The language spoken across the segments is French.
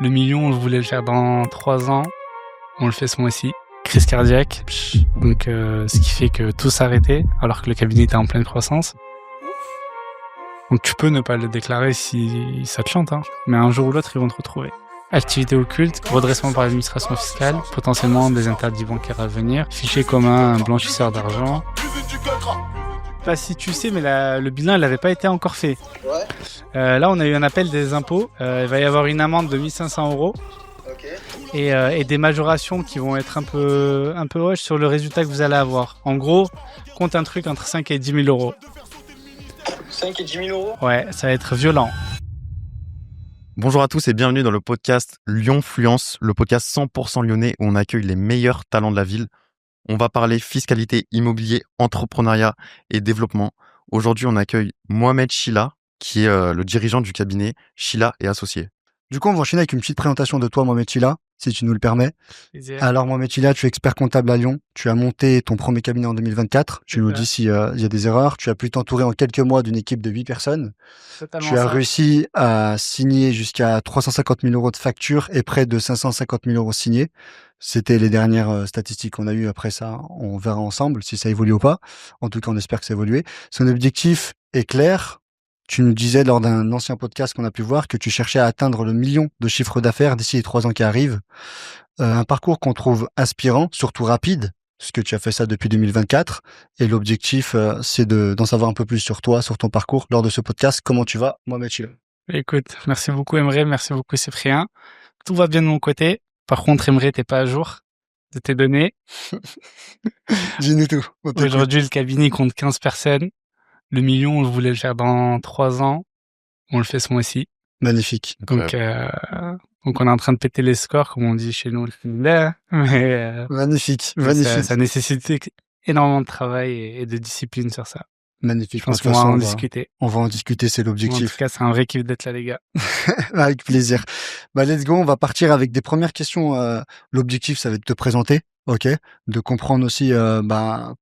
Le million, on voulait le faire dans 3 ans. On le fait ce mois-ci. Crise cardiaque. Donc, ce qui fait que tout s'arrêtait alors que le cabinet était en pleine croissance. Donc, tu peux ne pas le déclarer si ça te chante, hein. Mais un jour ou l'autre, ils vont te retrouver. Activité occulte, redressement par l'administration fiscale, potentiellement des interdits bancaires à venir, fichier commun, blanchisseur d'argent. Pas si tu sais, mais le bilan, il n'avait pas été encore fait. Ouais. Là, on a eu un appel des impôts. Il va y avoir une amende de 1 500 € Ok. et des majorations qui vont être un peu hoches sur le résultat que vous allez avoir. En gros, compte un truc entre 5 et 10 000 €. 5 et 10 000 €. Ouais, ça va être violent. Bonjour à tous et bienvenue dans le podcast Lyonfluence, le podcast 100% lyonnais où on accueille les meilleurs talents de la ville. On va parler fiscalité, immobilier, entrepreneuriat et développement. Aujourd'hui, on accueille Mohamed Chila, qui est le dirigeant du cabinet Chila et Associés. Du coup, on va enchaîner avec une petite présentation de toi, Mohamed Chila, si tu nous le permets. Plaisir. Alors, Mohamed Chila, tu es expert comptable à Lyon. Tu as monté ton premier cabinet en 2024. Tu nous dis s'il y a des erreurs. Tu as pu t'entourer en quelques mois d'une équipe de 8 personnes. Totalement Tu as ça. réussi à signer jusqu'à 350 000 € de factures et près de 550 000 € signés. C'était les dernières statistiques qu'on a eues. Après ça, on verra ensemble si ça évolue ou pas. En tout cas, on espère que ça évolue. Son objectif est clair. Tu nous disais lors d'un ancien podcast qu'on a pu voir que tu cherchais à atteindre le million de chiffre d'affaires d'ici les 3 ans qui arrivent. Un parcours qu'on trouve inspirant, surtout rapide, parce que tu as fait ça depuis 2024. Et l'objectif, c'est d'en savoir un peu plus sur toi, sur ton parcours lors de ce podcast. Comment tu vas, Mohamed Chila? Écoute, merci beaucoup Emre, merci beaucoup Cyprien. Tout va bien de mon côté. Par contre, Emre, t'es pas à jour de tes données. Dis-nous tout. On t'écoute. Aujourd'hui, le cabinet compte 15 personnes. Le million, on voulait le faire dans 3 ans. On le fait ce mois-ci. Magnifique. Donc on est en train de péter les scores, comme on dit chez nous, mais Magnifique. mais Magnifique. ça nécessite énormément de travail et de discipline sur ça. Magnifique. Je pense De toute qu'on va façon, en discuter. on va en discuter, c'est En tout l'objectif. cas, c'est un vrai kiff d'être là, les gars. Avec plaisir. Bah, let's go. On va partir avec des premières questions. L'objectif, ça va être de te présenter. OK. De comprendre aussi,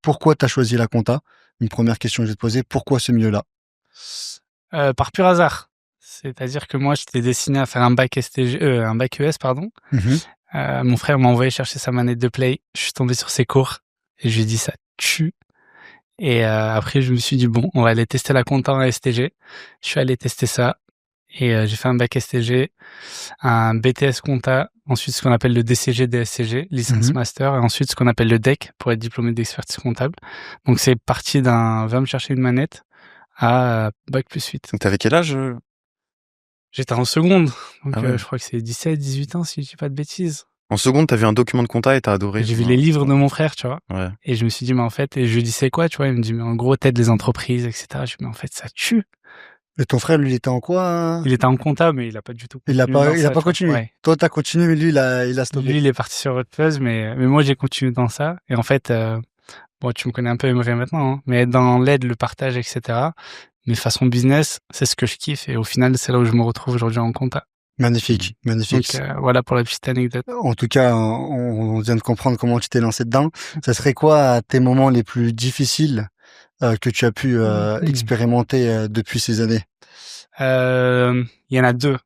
pourquoi tu as choisi la compta. Une première question que je vais te poser. Pourquoi ce milieu-là? Par pur hasard. C'est-à-dire que moi, j'étais destiné à faire un bac un bac ES, pardon. Mon frère m'a envoyé chercher sa manette de play. Je suis tombé sur ses cours et je lui ai dit ça tue. Et après, je me suis dit bon, on va aller tester la compta en STG. Je suis allé tester ça et j'ai fait un bac STG, un BTS compta, ensuite ce qu'on appelle le DCG, DSCG, licence master, et ensuite ce qu'on appelle le DEC pour être diplômé d'expertise comptable. Donc c'est parti d'un va me chercher une manette à bac plus 8. Donc, t'avais quel âge J'étais en seconde, donc Ah ouais. je crois que c'est 17, 18 ans si je dis pas de bêtises. En seconde, t'as vu un document de compta et t'as adoré. J'ai vu les livres de mon frère, tu vois. Ouais. Et je me suis dit, mais en fait, et je lui dis, c'est quoi, tu vois. Il me dit, mais en gros, t'aides les entreprises, etc. Je dis, mais en fait, ça tue. Et ton frère, lui, il était en quoi, hein? Il était en compta, mais il a pas du tout Il a continué dans pas ça, tu vois. continué. Ouais. Toi, t'as continué, mais lui, il a stoppé. Lui, il est parti sur autre chose, mais moi, j'ai continué dans ça. Et en fait, bon, tu me connais un peu, Emre, maintenant, hein, mais dans l'aide, le partage, etc. Mais façon business, c'est ce que je kiffe. Et au final, c'est là où je me retrouve aujourd'hui en compta. Magnifique. Magnifique. Donc, voilà pour la petite anecdote. En tout cas, on vient de comprendre comment tu t'es lancé dedans. Ça serait quoi tes moments les plus difficiles que tu as pu expérimenter depuis ces années? Il y en a 2.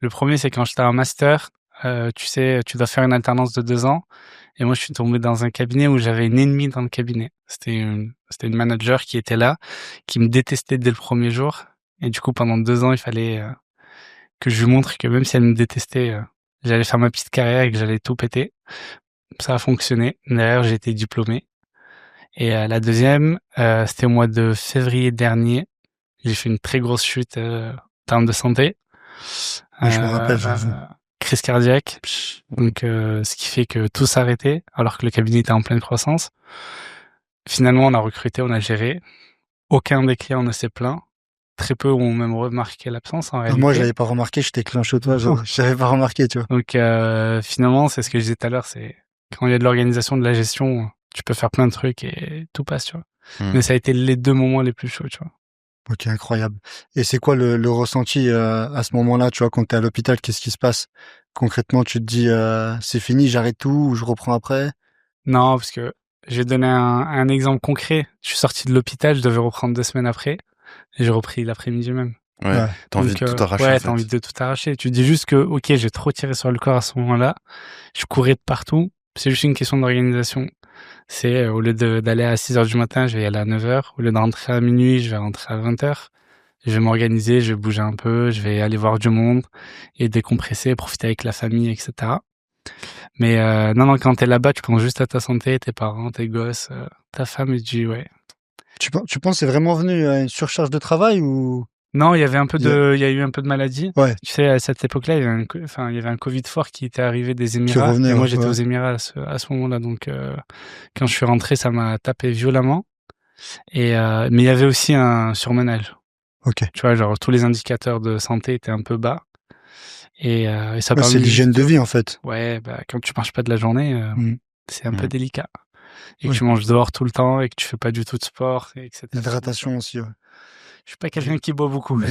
Le premier, c'est quand j'étais en master. Tu sais, tu dois faire une alternance de 2 ans. Et moi, je suis tombé dans un cabinet où j'avais une ennemie dans le cabinet. C'était une manager qui était là, qui me détestait dès le premier jour. Et du coup, pendant 2 ans, il fallait que je lui montre que même si elle me détestait, j'allais faire ma petite carrière et que j'allais tout péter. Ça a fonctionné. Derrière, j'ai été diplômé. Et la deuxième, c'était au mois de février dernier. J'ai fait une très grosse chute en termes de santé. Je me rappelle. Crise cardiaque. Donc, ce qui fait que tout s'arrêtait alors que le cabinet était en pleine croissance. Finalement, on a recruté, on a géré. Aucun des clients ne s'est plaint. Très peu ont même remarqué l'absence en réalité. Moi, j'avais pas remarqué, j'étais clenché au toit, j'avais pas remarqué, tu vois. Donc, finalement, c'est ce que je disais tout à l'heure, c'est quand il y a de l'organisation, de la gestion, tu peux faire plein de trucs et tout passe, tu vois. Mais ça a été les 2 moments les plus chauds, tu vois. Ok, incroyable. Et c'est quoi le ressenti à ce moment-là, tu vois, quand t'es à l'hôpital, qu'est-ce qui se passe? Concrètement, tu te dis, c'est fini, j'arrête tout ou je reprends après? Non, parce que je vais donner un exemple concret. Je suis sorti de l'hôpital, je devais reprendre 2 semaines après, et j'ai repris l'après-midi même. Ouais. T'as envie de tout arracher. Ouais, en fait. t'as envie de tout arracher. Tu dis juste que, ok, j'ai trop tiré sur le corps à ce moment-là. Je courais de partout. C'est juste une question d'organisation. C'est, au lieu d'aller à 6h du matin, je vais y aller à 9h. Au lieu de rentrer à minuit, je vais rentrer à 20h. Je vais m'organiser, je vais bouger un peu, je vais aller voir du monde et décompresser, profiter avec la famille, etc. Mais non, quand t'es là-bas, tu penses juste à ta santé, tes parents, tes gosses, ta femme, et tu dis ouais. Tu penses que c'est vraiment venu à une surcharge de travail ou? Non, il y avait il y a eu un peu de maladie. Ouais. Tu sais, à cette époque-là, il y avait un Covid fort qui était arrivé des Émirats. revenait, et moi, ouais, j'étais ouais. aux Émirats à ce moment-là. Donc, quand je suis rentré, ça m'a tapé violemment. Mais il y avait aussi un surmenage. Ok. Tu vois, genre, tous les indicateurs de santé étaient un peu bas. Et ça Ouais, c'est l'hygiène de vie, en fait. Ouais, quand tu marches pas de la journée, c'est un peu délicat. Et que tu manges dehors tout le temps et que tu fais pas du tout de sport, etc. L'hydratation aussi, ouais. Je suis pas quelqu'un qui boit beaucoup.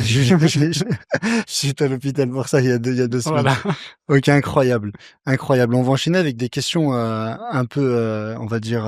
J'étais à l'hôpital pour ça il y a 2 semaines. Voilà. Ok, incroyable. Incroyable. On va enchaîner avec des questions un peu, on va dire,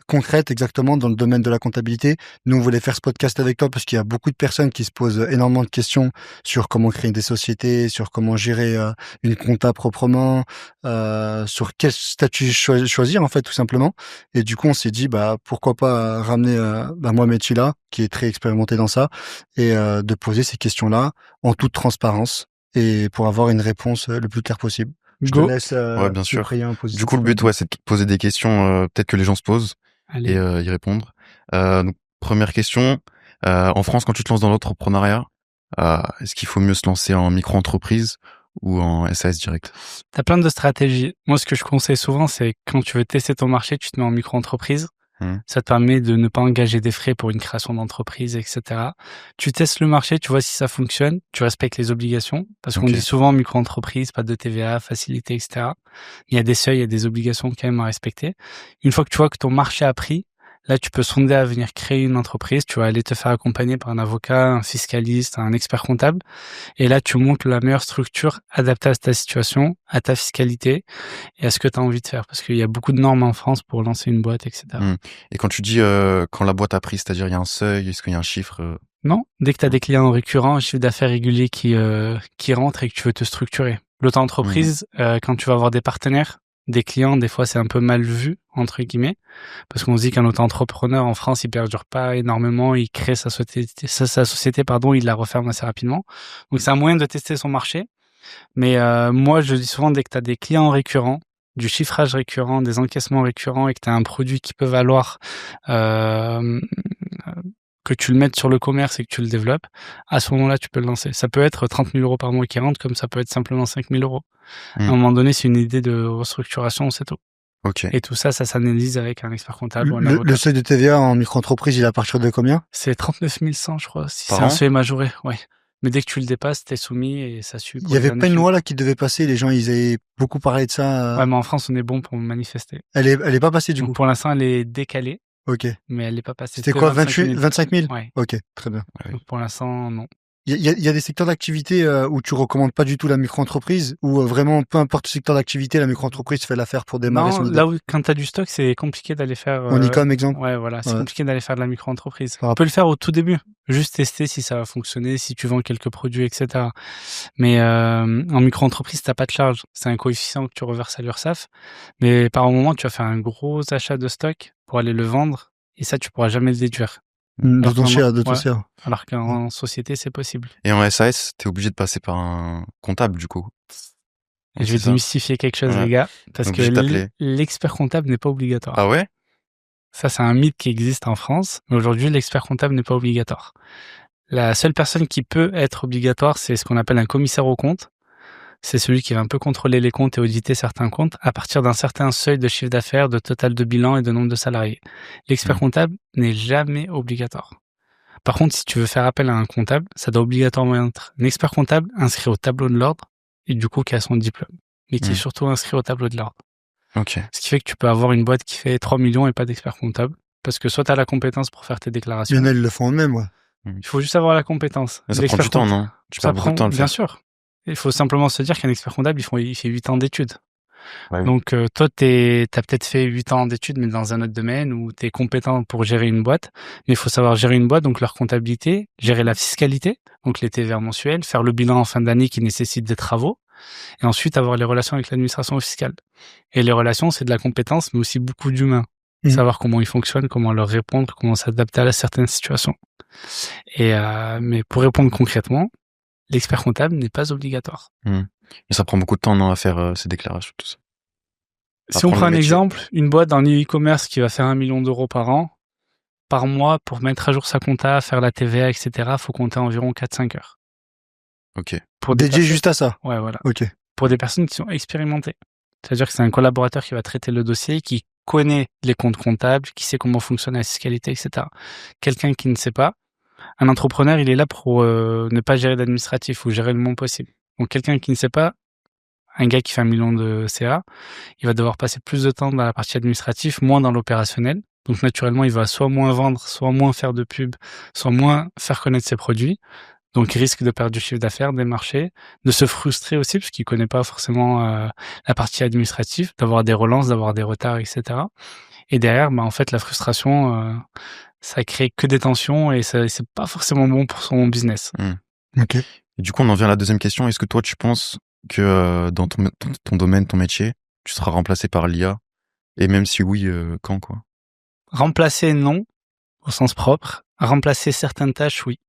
concrètes, exactement, dans le domaine de la comptabilité. Nous, on voulait faire ce podcast avec toi parce qu'il y a beaucoup de personnes qui se posent énormément de questions sur comment créer des sociétés, sur comment gérer une compta proprement, sur quel statut choisir, en fait, tout simplement. Et du coup, on s'est dit, pourquoi pas ramener Mohamed Chila, qui est très expérimenté dans ça, et de poser ces questions-là en toute transparence et pour avoir une réponse le plus claire possible. Je te laisse ouais, bien sûr. du coup, le but, c'est de poser des questions peut-être que les gens se posent. Allez. Et y répondre. Donc, première question. En France, quand tu te lances dans l'entrepreneuriat, est-ce qu'il faut mieux se lancer en micro-entreprise ou en SAS direct? T'as plein de stratégies. Moi, ce que je conseille souvent, c'est quand tu veux tester ton marché, tu te mets en micro-entreprise. Ça te permet de ne pas engager des frais pour une création d'entreprise, etc. Tu testes le marché, tu vois si ça fonctionne, tu respectes les obligations, parce qu'on dit souvent micro-entreprise, pas de TVA, facilité, etc. Il y a des seuils, il y a des obligations quand même à respecter. Une fois que tu vois que ton marché a pris, là, tu peux sonder à venir créer une entreprise. Tu vas aller te faire accompagner par un avocat, un fiscaliste, un expert comptable. Et là, tu montes la meilleure structure adaptée à ta situation, à ta fiscalité et à ce que tu as envie de faire. Parce qu'il y a beaucoup de normes en France pour lancer une boîte, etc. Et quand tu dis quand la boîte a pris, c'est-à-dire il y a un seuil, est-ce qu'il y a un chiffre Non, dès que tu as des clients récurrents, un chiffre d'affaires régulier qui rentre et que tu veux te structurer. L'auto-entreprise, quand tu vas avoir des partenaires, des clients, des fois c'est un peu mal vu, entre guillemets, parce qu'on se dit qu'un auto-entrepreneur en France, il perdure pas énormément, il crée sa société, il la referme assez rapidement. Donc c'est un moyen de tester son marché. Mais moi, je dis souvent, dès que tu as des clients récurrents, du chiffrage récurrent, des encaissements récurrents et que tu as un produit qui peut valoir que tu le mettes sur le commerce et que tu le développes, à ce moment-là, tu peux le lancer. Ça peut être 30 000 euros par mois qui rentrent, comme ça peut être simplement 5 000 euros. À un moment donné, c'est une idée de restructuration, c'est tout. Okay. Et tout ça, ça s'analyse avec un expert comptable. Le seuil de TVA en micro-entreprise, il est à partir de combien? C'est 39 100, je crois. Si c'est un seuil majoré, ouais. Mais dès que tu le dépasses, t'es soumis et ça suit. Il y avait pas une loi là qui devait passer. Les gens, ils avaient beaucoup parlé de ça. Ouais, mais en France, on est bon pour manifester. Elle est pas passée du coup. Pour l'instant, elle est décalée. Ok. Mais elle n'est pas passée. C'était quoi, 25 000? Ouais. Ok, très bien. Donc pour l'instant, non. Il y a des secteurs d'activité où tu recommandes pas du tout la micro-entreprise, ou vraiment peu importe le secteur d'activité, la micro-entreprise fait l'affaire pour démarrer son là où quand t'as du stock, c'est compliqué d'aller faire. En e-com, exemple. Ouais, voilà, c'est compliqué d'aller faire de la micro-entreprise. On peut le faire au tout début, juste tester si ça va fonctionner, si tu vends quelques produits, etc. Mais en micro-entreprise, t'as pas de charge. C'est un coefficient que tu reverses à l'URSSAF. Mais par moment, tu vas faire un gros achat de stock pour aller le vendre, et ça, tu pourras jamais le déduire. De ton share. Alors qu'en société, c'est possible. Et en SAS, t'es obligé de passer par un comptable, du coup. Et je vais démystifier quelque chose, les gars, parce que l'expert comptable n'est pas obligatoire. Ah ouais? Ça, c'est un mythe qui existe en France, mais aujourd'hui, l'expert comptable n'est pas obligatoire. La seule personne qui peut être obligatoire, c'est ce qu'on appelle un commissaire aux comptes. C'est celui qui va un peu contrôler les comptes et auditer certains comptes à partir d'un certain seuil de chiffre d'affaires, de total de bilan et de nombre de salariés. L'expert comptable n'est jamais obligatoire. Par contre, si tu veux faire appel à un comptable, ça doit obligatoirement être un expert comptable inscrit au tableau de l'ordre et du coup qui a son diplôme, mais qui est surtout inscrit au tableau de l'ordre. Okay. Ce qui fait que tu peux avoir une boîte qui fait 3 millions et pas d'expert comptable parce que soit tu as la compétence pour faire tes déclarations. Il y en a, ils le font eux-mêmes, ouais. Il faut juste avoir la compétence. Mais ça prend du temps, non? Ça prend, bien sûr. Il faut simplement se dire qu'un expert comptable, il fait 8 ans d'études. Ouais, oui. Donc, toi, t'as peut-être fait 8 ans d'études, mais dans un autre domaine où t'es compétent pour gérer une boîte. Mais il faut savoir gérer une boîte, donc leur comptabilité, gérer la fiscalité, donc les TVA mensuels, faire le bilan en fin d'année qui nécessite des travaux, et ensuite avoir les relations avec l'administration fiscale. Et les relations, c'est de la compétence, mais aussi beaucoup d'humain. Savoir comment ils fonctionnent, comment leur répondre, comment s'adapter à certaines situations. Et mais pour répondre concrètement, l'expert comptable n'est pas obligatoire. Et ça prend beaucoup de temps, non, à faire ces déclarations, tout ça. Si on prend un exemple, une boîte dans l'e-commerce qui va faire 1 million d'euros par mois, pour mettre à jour sa compta, faire la TVA, etc., faut compter environ 4-5 heures. Ok. Pour dédié juste à ça. Ouais, voilà. Ok. Pour des personnes qui sont expérimentées. C'est-à-dire que c'est un collaborateur qui va traiter le dossier, qui connaît les comptes comptables, qui sait comment fonctionne la fiscalité, etc. Quelqu'un qui ne sait pas, un entrepreneur, il est là pour ne pas gérer d'administratif ou gérer le moins possible. Donc quelqu'un qui ne sait pas, un gars qui fait 1 million de CA, il va devoir passer plus de temps dans la partie administrative, moins dans l'opérationnel. Donc naturellement, il va soit moins vendre, soit moins faire de pub, soit moins faire connaître ses produits. Donc il risque de perdre du chiffre d'affaires, des marchés, de se frustrer aussi parce qu'il connaît pas forcément la partie administrative, d'avoir des relances, d'avoir des retards, etc. Et derrière, en fait, la frustration, ça crée que des tensions et c'est pas forcément bon pour son business. Ok. Et du coup, on en vient à la deuxième question. Est-ce que toi, tu penses que dans ton domaine, ton métier, tu seras remplacé par l'IA? Et même si oui, quand, quoi? Remplacer, non, au sens propre. Remplacer certaines tâches, oui.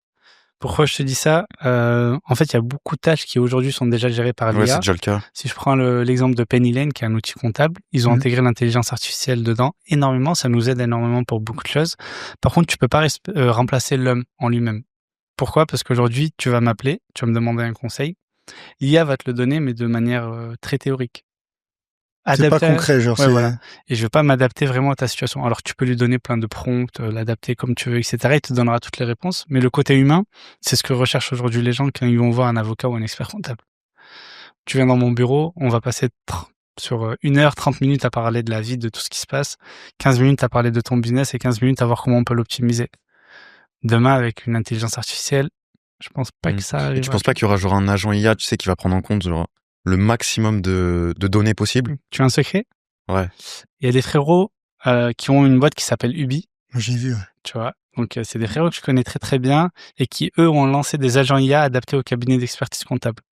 Pourquoi je te dis ça? En fait, il y a beaucoup de tâches qui aujourd'hui sont déjà gérées par l'IA. Ouais, c'est déjà le cas. Si je prends l'exemple de Pennylane, qui est un outil comptable, ils ont intégré l'intelligence artificielle dedans énormément. Ça nous aide énormément pour beaucoup de choses. Par contre, tu peux pas remplacer l'homme en lui-même. Pourquoi? Parce qu'aujourd'hui, tu vas m'appeler, tu vas me demander un conseil. L'IA va te le donner, mais de manière très théorique. C'est pas concret, genre. Ouais, voilà. Et je veux pas m'adapter vraiment à ta situation. Alors tu peux lui donner plein de prompts, l'adapter comme tu veux, etc. Il te donnera toutes les réponses. Mais le côté humain, c'est ce que recherchent aujourd'hui les gens quand ils vont voir un avocat ou un expert comptable. Tu viens dans mon bureau, on va passer sur 1h, 30 minutes à parler de la vie, de tout ce qui se passe, 15 minutes à parler de ton business et 15 minutes à voir comment on peut l'optimiser. Demain, avec une intelligence artificielle, je pense pas que ça arrive. Et tu penses pas qu'il y aura genre un agent IA, tu sais, qui va prendre en compte genre le maximum de données possibles? Tu as un secret? Ouais. Il y a des frérots qui ont une boîte qui s'appelle Ubi. J'ai vu, ouais. Tu vois, donc c'est des frérots que je connais très très bien et qui, eux, ont lancé des agents IA adaptés au cabinet d'expertise comptable.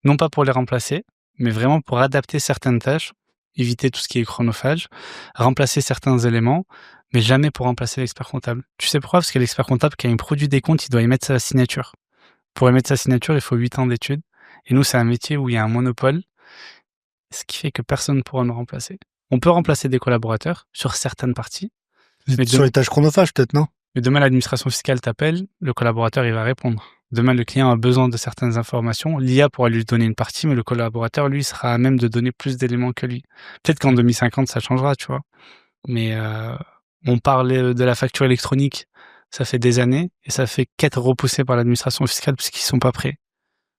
Non pas pour les remplacer, mais vraiment pour adapter certaines tâches, éviter tout ce qui est chronophage, remplacer certains éléments, mais jamais pour remplacer l'expert comptable. Tu sais pourquoi? Parce que l'expert comptable, quand il produit des comptes, il doit y mettre sa signature. Pour y mettre sa signature, il faut 8 ans d'études. Et nous, c'est un métier où il y a un monopole, ce qui fait que personne ne pourra nous remplacer. On peut remplacer des collaborateurs sur certaines parties. Mais sur les tâches chronophages, peut-être, non? Mais demain, l'administration fiscale t'appelle, le collaborateur, il va répondre. Demain, le client a besoin de certaines informations. L'IA pourra lui donner une partie, mais le collaborateur, lui, sera à même de donner plus d'éléments que lui. Peut-être qu'en 2050, ça changera, tu vois. Mais on parlait de la facture électronique, ça fait des années, et ça fait qu'être repoussé par l'administration fiscale parce qu'ils sont pas prêts.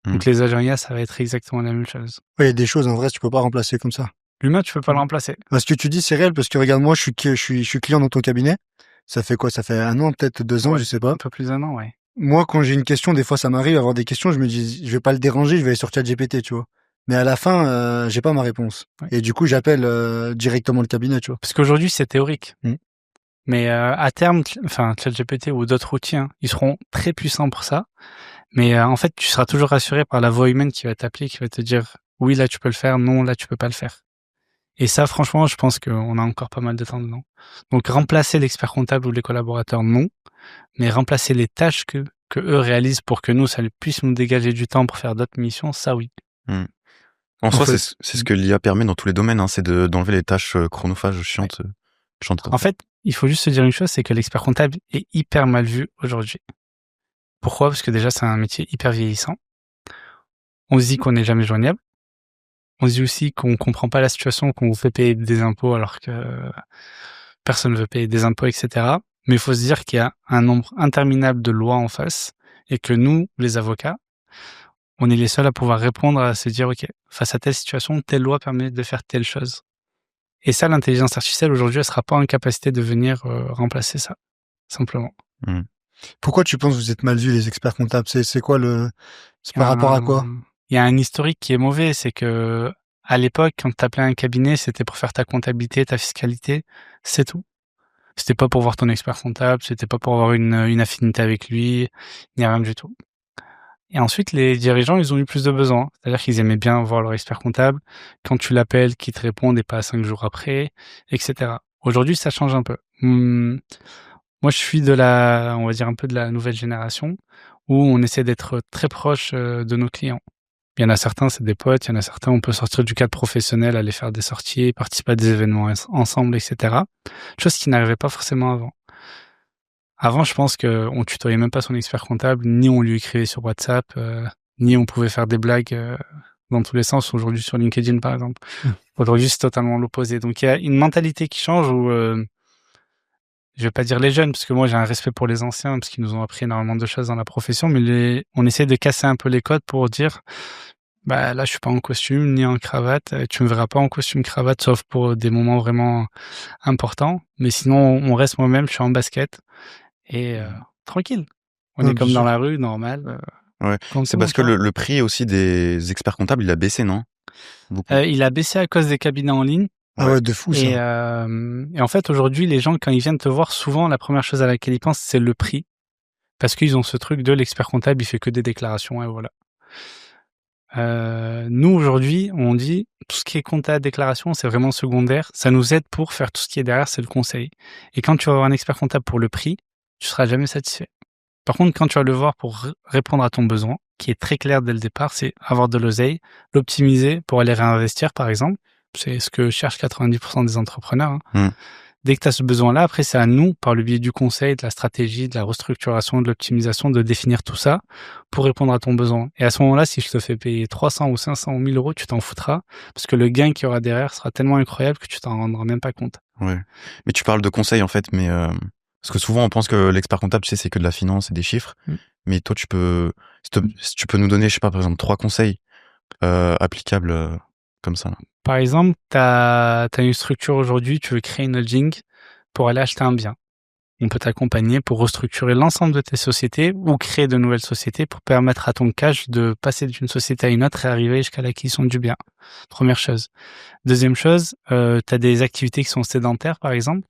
Donc les agents IA, ça va être exactement la même chose. Ouais, il y a des choses, en vrai, tu peux pas remplacer comme ça. L'humain, tu peux pas le remplacer. Ce que tu dis, c'est réel, parce que regarde, moi, je suis client dans ton cabinet. Ça fait quoi? Ça fait 1 an, peut-être 2 ans, je sais pas. Un peu plus d'1 an, ouais. Moi, quand j'ai une question, des fois, ça m'arrive d'avoir des questions, je me dis, je vais pas le déranger, je vais aller sur ChatGPT, tu vois. Mais à la fin, j'ai pas ma réponse. Ouais. Et du coup, j'appelle directement le cabinet, tu vois. Parce qu'aujourd'hui, c'est théorique. Mais à terme, enfin, ChatGPT ou d'autres outils, ils seront très puissants pour ça. Mais en fait, tu seras toujours rassuré par la voix humaine qui va t'appeler, qui va te dire oui, là tu peux le faire, non, là tu peux pas le faire. Et ça, franchement, je pense qu'on a encore pas mal de temps dedans. Donc remplacer l'expert comptable ou les collaborateurs, non, mais remplacer les tâches que eux réalisent pour que nous, ça puisse nous dégager du temps pour faire d'autres missions, ça oui. En soi, c'est ce que l'IA permet dans tous les domaines, c'est d'enlever les tâches chronophages chiantes. Ouais. En fait, il faut juste se dire une chose, c'est que l'expert comptable est hyper mal vu aujourd'hui. Pourquoi? Parce que déjà, c'est un métier hyper vieillissant. On se dit qu'on n'est jamais joignable. On se dit aussi qu'on comprend pas la situation, qu'on vous fait payer des impôts alors que personne ne veut payer des impôts, etc. Mais il faut se dire qu'il y a un nombre interminable de lois en face et que nous, les avocats, on est les seuls à pouvoir répondre, à se dire, OK, face à telle situation, telle loi permet de faire telle chose. Et ça, l'intelligence artificielle, aujourd'hui, elle sera pas en capacité de venir remplacer ça, simplement. Pourquoi tu penses que vous êtes mal vus, les experts comptables? C'est quoi c'est par rapport à quoi? Il y a un historique qui est mauvais, c'est que À l'époque, quand t'appelais un cabinet, c'était pour faire ta comptabilité, ta fiscalité, c'est tout. C'était pas pour voir ton expert comptable, c'était pas pour avoir une affinité avec lui, ni rien du tout. Et ensuite, les dirigeants, ils ont eu plus de besoins. C'est-à-dire qu'ils aimaient bien voir leur expert comptable. Quand tu l'appelles, qu'il te réponde et pas 5 jours après, etc. Aujourd'hui, ça change un peu. Moi, je suis on va dire un peu de la nouvelle génération où on essaie d'être très proche de nos clients. Il y en a certains, c'est des potes. Il y en a certains, on peut sortir du cadre professionnel, aller faire des sorties, participer à des événements ensemble, etc. Chose qui n'arrivait pas forcément avant. Avant, je pense qu'on tutoyait même pas son expert comptable, ni on lui écrivait sur WhatsApp, ni on pouvait faire des blagues dans tous les sens. Aujourd'hui, sur LinkedIn, par exemple. Aujourd'hui, c'est totalement l'opposé. Donc, il y a une mentalité qui change où, je vais pas dire les jeunes, parce que moi, j'ai un respect pour les anciens, parce qu'ils nous ont appris énormément de choses dans la profession, mais on essaie de casser un peu les codes pour dire, bah là, je suis pas en costume, ni en cravate. Tu me verras pas en costume cravate, sauf pour des moments vraiment importants. Mais sinon, on reste moi-même, je suis en basket. Et tranquille. On est comme dans la rue, normal. Ouais. C'est parce que le prix aussi des experts comptables, il a baissé, non? Il a baissé à cause des cabinets en ligne. Ah ouais, de fou ça. Et en fait, aujourd'hui, les gens, quand ils viennent te voir, souvent, la première chose à laquelle ils pensent, c'est le prix. Parce qu'ils ont ce truc de l'expert comptable, il fait que des déclarations, et voilà. Nous, aujourd'hui, on dit, tout ce qui est compta, déclaration, c'est vraiment secondaire. Ça nous aide pour faire tout ce qui est derrière, c'est le conseil. Et quand tu vas avoir un expert comptable pour le prix, tu seras jamais satisfait. Par contre, quand tu vas le voir pour répondre à ton besoin, qui est très clair dès le départ, c'est avoir de l'oseille, l'optimiser pour aller réinvestir, par exemple. C'est ce que cherchent 90% des entrepreneurs. Dès que tu as ce besoin-là, après, c'est à nous, par le biais du conseil, de la stratégie, de la restructuration, de l'optimisation, de définir tout ça pour répondre à ton besoin. Et à ce moment-là, si je te fais payer 300 ou 500 ou 1000 euros, tu t'en foutras parce que le gain qu'il y aura derrière sera tellement incroyable que tu t'en rendras même pas compte. Ouais. Mais tu parles de conseil, en fait, mais parce que souvent, on pense que l'expert comptable, tu sais, c'est que de la finance et des chiffres. Mais toi, si tu peux nous donner, je sais pas, par exemple, 3 conseils applicables comme ça, là. Par exemple, tu as une structure aujourd'hui, tu veux créer une holding pour aller acheter un bien. On peut t'accompagner pour restructurer l'ensemble de tes sociétés ou créer de nouvelles sociétés pour permettre à ton cash de passer d'une société à une autre et arriver jusqu'à l'acquisition du bien. Première chose. Deuxième chose, tu as des activités qui sont sédentaires, par exemple,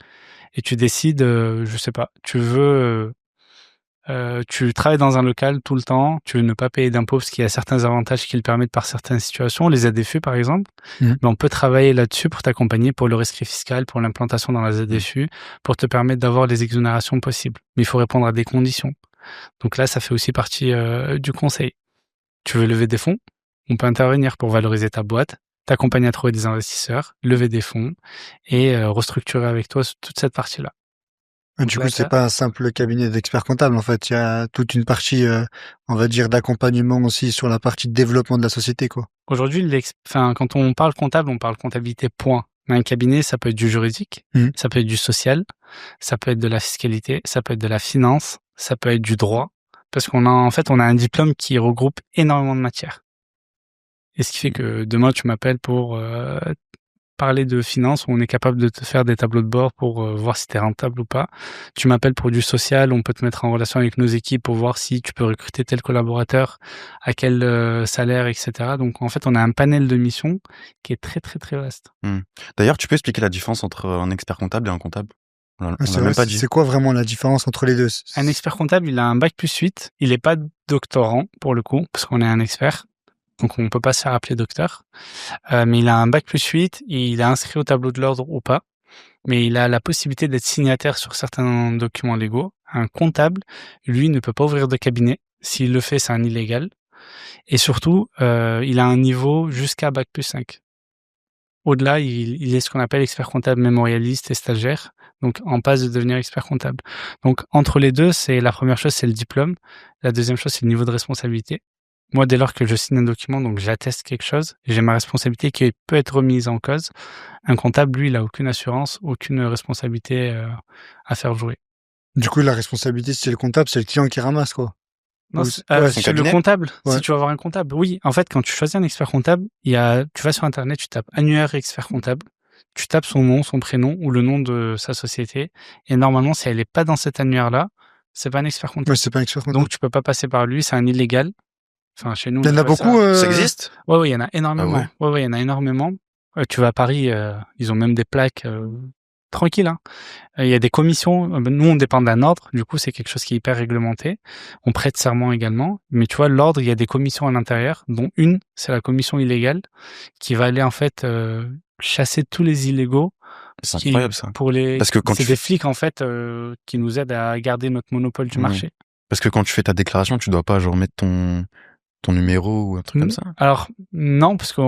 et tu décides, je sais pas, tu travailles dans un local tout le temps, tu veux ne pas payer d'impôts parce qu'il y a certains avantages qui le permettent par certaines situations, les ZFU par exemple, mais on peut travailler là-dessus pour t'accompagner pour le rescrit fiscal, pour l'implantation dans la ZFU, pour te permettre d'avoir les exonérations possibles. Mais il faut répondre à des conditions. Donc là, ça fait aussi partie du conseil. Tu veux lever des fonds, on peut intervenir pour valoriser ta boîte, t'accompagner à trouver des investisseurs, lever des fonds et restructurer avec toi toute cette partie-là. Du coup, c'est pas un simple cabinet d'experts comptables. En fait, il y a toute une partie, on va dire, d'accompagnement aussi sur la partie de développement de la société, quoi. Aujourd'hui, quand on parle comptable, on parle comptabilité, point. Mais un cabinet, ça peut être du juridique, ça peut être du social, ça peut être de la fiscalité, ça peut être de la finance, ça peut être du droit. Parce on a un diplôme qui regroupe énormément de matières. Et ce qui fait que demain, tu m'appelles pour parler de finance, où on est capable de te faire des tableaux de bord pour voir si tu es rentable ou pas. Tu m'appelles pour du social, on peut te mettre en relation avec nos équipes pour voir si tu peux recruter tel collaborateur, à quel salaire, etc. Donc en fait, on a un panel de missions qui est très très très vaste. D'ailleurs, tu peux expliquer la différence entre un expert comptable et un comptable? C'est quoi vraiment la différence entre les deux? Un expert comptable, il a un bac plus 8, il n'est pas doctorant pour le coup, parce qu'on est un expert. Donc, on peut pas se faire appeler docteur. Mais il a un bac plus 8, il est inscrit au tableau de l'ordre ou pas. Mais il a la possibilité d'être signataire sur certains documents légaux. Un comptable, lui, ne peut pas ouvrir de cabinet. S'il le fait, c'est un illégal. Et surtout, il a un niveau jusqu'à bac plus 5. Au-delà, il est ce qu'on appelle expert comptable mémorialiste et stagiaire. Donc, en passe de devenir expert comptable. Donc, entre les deux, la première chose, c'est le diplôme. La deuxième chose, c'est le niveau de responsabilité. Moi, dès lors que je signe un document, donc j'atteste quelque chose, j'ai ma responsabilité qui peut être remise en cause. Un comptable, lui, il a aucune assurance, aucune responsabilité à faire jouer. Du coup, la responsabilité, c'est le comptable, c'est le client qui ramasse, quoi. Non, c'est le comptable. Ouais. Si tu vas avoir un comptable, oui. En fait, quand tu choisis un expert comptable, tu vas sur Internet, tu tapes annuaire expert comptable, tu tapes son nom, son prénom ou le nom de sa société. Et normalement, si elle n'est pas dans cet annuaire-là, c'est pas un expert comptable. Ouais, c'est pas un expert comptable. Donc, tu peux pas passer par lui, c'est un illégal. Enfin, chez nous, Il y en a beaucoup. Ça existe? Ouais, il y en a énormément. Ah ouais? Ouais, il y en a énormément. Tu vas à Paris, ils ont même des plaques tranquilles. Hein. Il y a des commissions. Nous, on dépend d'un ordre. Du coup, c'est quelque chose qui est hyper réglementé. On prête serment également. Mais tu vois, l'ordre, il y a des commissions à l'intérieur, dont une, c'est la commission illégale, qui va aller en fait chasser tous les illégaux. C'est incroyable ça. Parce que c'est des flics en fait qui nous aident à garder notre monopole du marché. Parce que quand tu fais ta déclaration, tu dois pas genre mettre ton numéro ou un truc comme ça. Alors non, parce que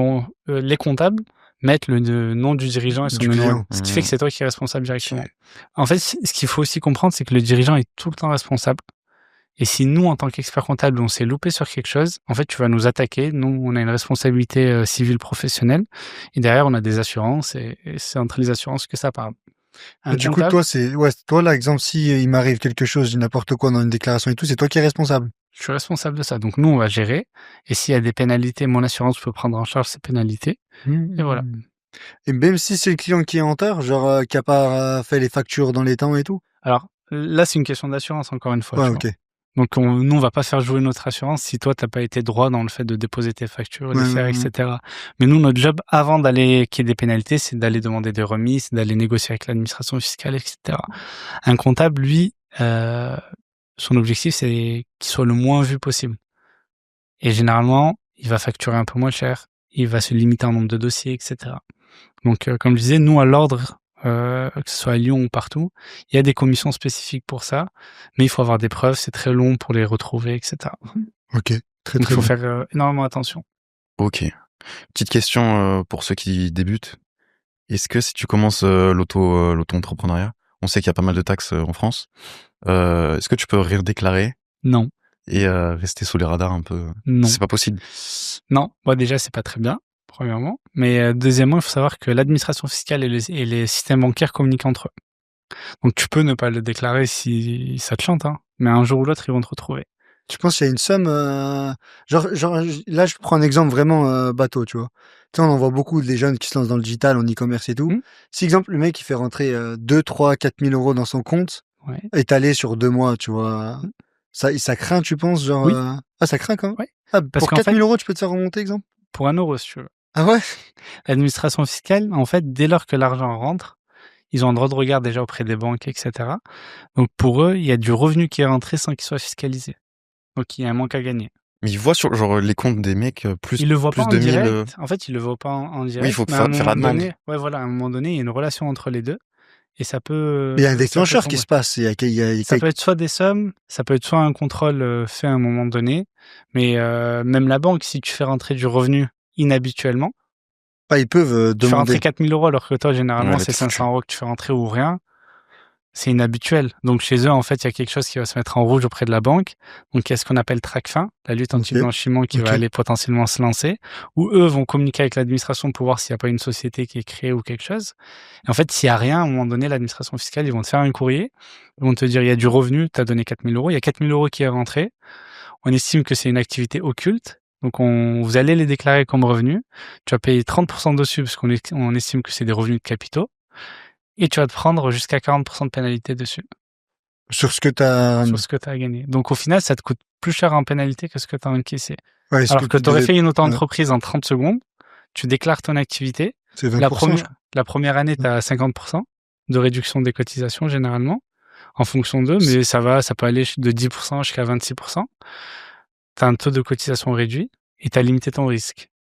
les comptables mettent le nom du dirigeant et son numéro. Ce qui fait que c'est toi qui es responsable directement. En fait, ce qu'il faut aussi comprendre, c'est que le dirigeant est tout le temps responsable. Et si nous, en tant qu'expert comptable, on s'est loupé sur quelque chose, en fait, tu vas nous attaquer. Nous, on a une responsabilité civile professionnelle. Et derrière, on a des assurances. Et c'est entre les assurances que ça parle. Du coup, toi, là, exemple, si il m'arrive quelque chose, n'importe quoi dans une déclaration et tout, c'est toi qui es responsable. Je suis responsable de ça. Donc, nous, on va gérer. Et s'il y a des pénalités, mon assurance peut prendre en charge ces pénalités. Et voilà. Et même si c'est le client qui est en tort, genre, qui a pas fait les factures dans les temps et tout? Alors, là, c'est une question d'assurance, encore une fois. Ouais, ok. Donc, nous, on va pas faire jouer notre assurance si toi, t'as pas été droit dans le fait de déposer tes factures, les faire, etc. Mais nous, notre job, avant d'aller qu'il y ait des pénalités, c'est d'aller demander des remises, d'aller négocier avec l'administration fiscale, etc. Un comptable, lui, son objectif, c'est qu'il soit le moins vu possible. Et généralement, il va facturer un peu moins cher, il va se limiter en nombre de dossiers, etc. Donc, comme je disais, nous, à l'ordre, que ce soit à Lyon ou partout, il y a des commissions spécifiques pour ça, mais il faut avoir des preuves, c'est très long pour les retrouver, etc. Ok, très Donc, il faut faire énormément attention. Ok. Petite question pour ceux qui débutent. Est-ce que si tu commences l'auto-entrepreneuriat, on sait qu'il y a pas mal de taxes en France, est-ce que tu peux rien déclarer? Non. Et rester sous les radars un peu? Non. C'est pas possible? Non. Bon, déjà, c'est pas très bien. Premièrement. Mais deuxièmement, il faut savoir que l'administration fiscale et les systèmes bancaires communiquent entre eux. Donc tu peux ne pas le déclarer si ça te chante, hein. Mais un jour ou l'autre, ils vont te retrouver. Tu penses qu'il y a une somme, genre là, je prends un exemple vraiment bateau, tu vois. Tu sais, on en voit beaucoup des jeunes qui se lancent dans le digital, en e-commerce et tout. Si, exemple, le mec, il fait rentrer 2, 3, 4 000 euros dans son compte, étalé sur 2 mois, tu vois, ça craint, tu penses, genre... Oui. Ah, ça craint quand même. Ouais. Pour 4 000 euros, tu peux te faire remonter, exemple? Pour 1 euro, si tu veux. Ah ouais? L'administration fiscale, en fait, dès lors que l'argent rentre, ils ont un droit de regard déjà auprès des banques, etc. Donc pour eux, il y a du revenu qui est rentré sans qu'il soit fiscalisé. Donc il y a un manque à gagner. Mais ils voient sur genre les comptes des mecs plus ils le voient plus pas de en 1000. direct. En fait, ils le voient pas en direct. Oui, il faut faire la demande. Ouais, voilà, à un moment donné, il y a une relation entre les deux. Et ça peut... Il y a un déclencheur qui se passe. Ça peut être soit des sommes, ça peut être soit un contrôle fait à un moment donné. Mais même la banque, si tu fais rentrer du revenu inhabituellement, ils peuvent tu fais rentrer 4 000 euros alors que toi, généralement, Ouais, c'est 500 euros que tu fais rentrer ou rien. C'est inhabituel. Donc chez eux, en fait, il y a quelque chose qui va se mettre en rouge auprès de la banque. Donc il y a ce qu'on appelle TRACFIN, la lutte anti-blanchiment qui va aller potentiellement se lancer, où eux vont communiquer avec l'administration pour voir s'il n'y a pas une société qui est créée ou quelque chose. Et en fait, s'il n'y a rien, à un moment donné, l'administration fiscale, ils vont te faire un courrier, ils vont te dire, il y a du revenu, tu as donné 4 000 euros, il y a 4 000 euros qui est rentré. On estime que c'est une activité occulte. Donc vous allez les déclarer comme revenus. Tu vas payer 30% dessus parce qu'on estime que c'est des revenus de capitaux. Et tu vas te prendre jusqu'à 40% de pénalité dessus. Sur ce que tu as... Sur ce que tu as gagné. Donc au final, ça te coûte plus cher en pénalité que ce que tu as encaissé. Ouais, alors que tu aurais fait une auto-entreprise en 30 secondes, tu déclares ton activité. C'est 20%. La première année, tu as 50% de réduction des cotisations généralement, en fonction d'eux, mais ça peut aller de 10% jusqu'à 26%. Tu as un taux de cotisation réduit et tu as limité ton risque.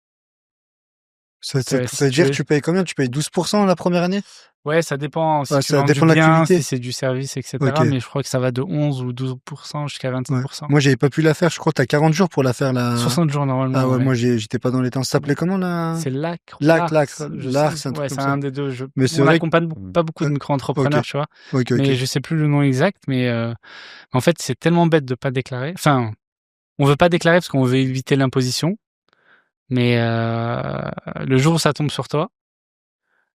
Ça veut dire que tu payes combien? Tu payes 12% la première année? Ouais, ça dépend. Si tu ça vends dépend du de bien, l'activité. si c'est du service, etc. Mais je crois que ça va de 11 ou 12% jusqu'à 25%. Ouais. Moi, j'avais pas pu la faire. Je crois que tu as 40 jours pour la faire. 60 jours normalement. Ah ouais, moi, j'étais pas dans les temps. Ça s'appelait comment là? C'est l'ACRE. L'ACRE, c'est un truc comme c'est ça. un des deux. Mais c'est on vrai n'accompagne pas beaucoup de micro-entrepreneurs, tu vois. Mais je sais plus le nom exact. Mais en fait, c'est tellement bête de pas déclarer. Enfin, on veut pas déclarer parce qu'on veut éviter l'imposition. Mais le jour où ça tombe sur toi,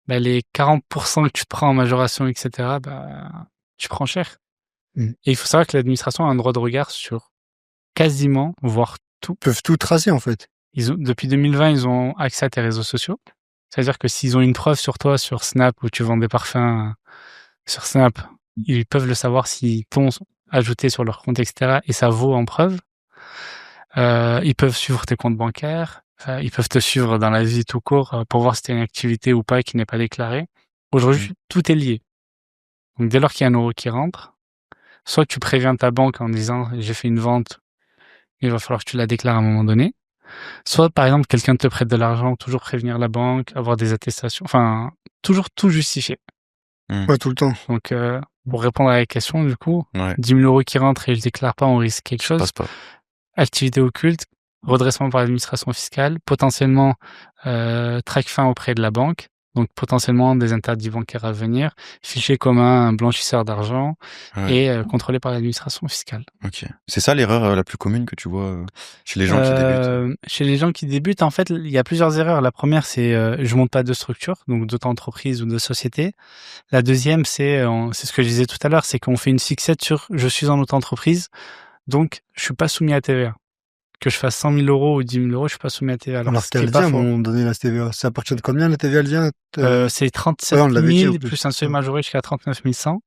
les 40% que tu te prends en majoration, etc., tu prends cher. Et il faut savoir que l'administration a un droit de regard sur quasiment, voire tout. Ils peuvent tout tracer, en fait. Depuis 2020, ils ont accès à tes réseaux sociaux. C'est-à-dire que s'ils ont une preuve sur toi, sur Snap, où tu vends des parfums sur Snap, ils peuvent le savoir s'ils t'ont ajouté sur leur compte, etc., et ça vaut en preuve. Ils peuvent suivre tes comptes bancaires. Ils peuvent te suivre dans la vie tout court pour voir si tu as une activité ou pas qui n'est pas déclarée. Aujourd'hui, tout est lié. Donc, dès lors qu'il y a un euro qui rentre, soit tu préviens ta banque en disant « j'ai fait une vente, il va falloir que tu la déclares à un moment donné ». Soit, par exemple, quelqu'un te prête de l'argent, toujours prévenir la banque, avoir des attestations, enfin, toujours tout justifier. Ouais, tout le temps. Donc, pour répondre à la question, du coup, 10 000 euros qui rentrent et je déclare pas, on risque quelque chose. Passe pas. Activité occulte, redressement par l'administration fiscale, potentiellement traque-fin auprès de la banque, donc potentiellement des interdits bancaires à venir, fichier commun, un blanchisseur d'argent et contrôlé par l'administration fiscale. Ok. C'est ça l'erreur la plus commune que tu vois chez les gens qui débutent? Chez les gens qui débutent, en fait, il y a plusieurs erreurs. La première, c'est je monte pas de structure, donc d'auto-entreprise ou de société. La deuxième, c'est ce que je disais tout à l'heure, c'est qu'on fait une fixette sur je suis en auto-entreprise, donc je suis pas soumis à TVA. Que je fasse 100 000 euros ou 10 000 euros, je suis pas soumis à TVA. Alors qu'elle vient à un moment donné, la TVA. C'est à partir de combien la TVA, elle vient? C'est 37 000 plus un seuil majoré jusqu'à 39 100.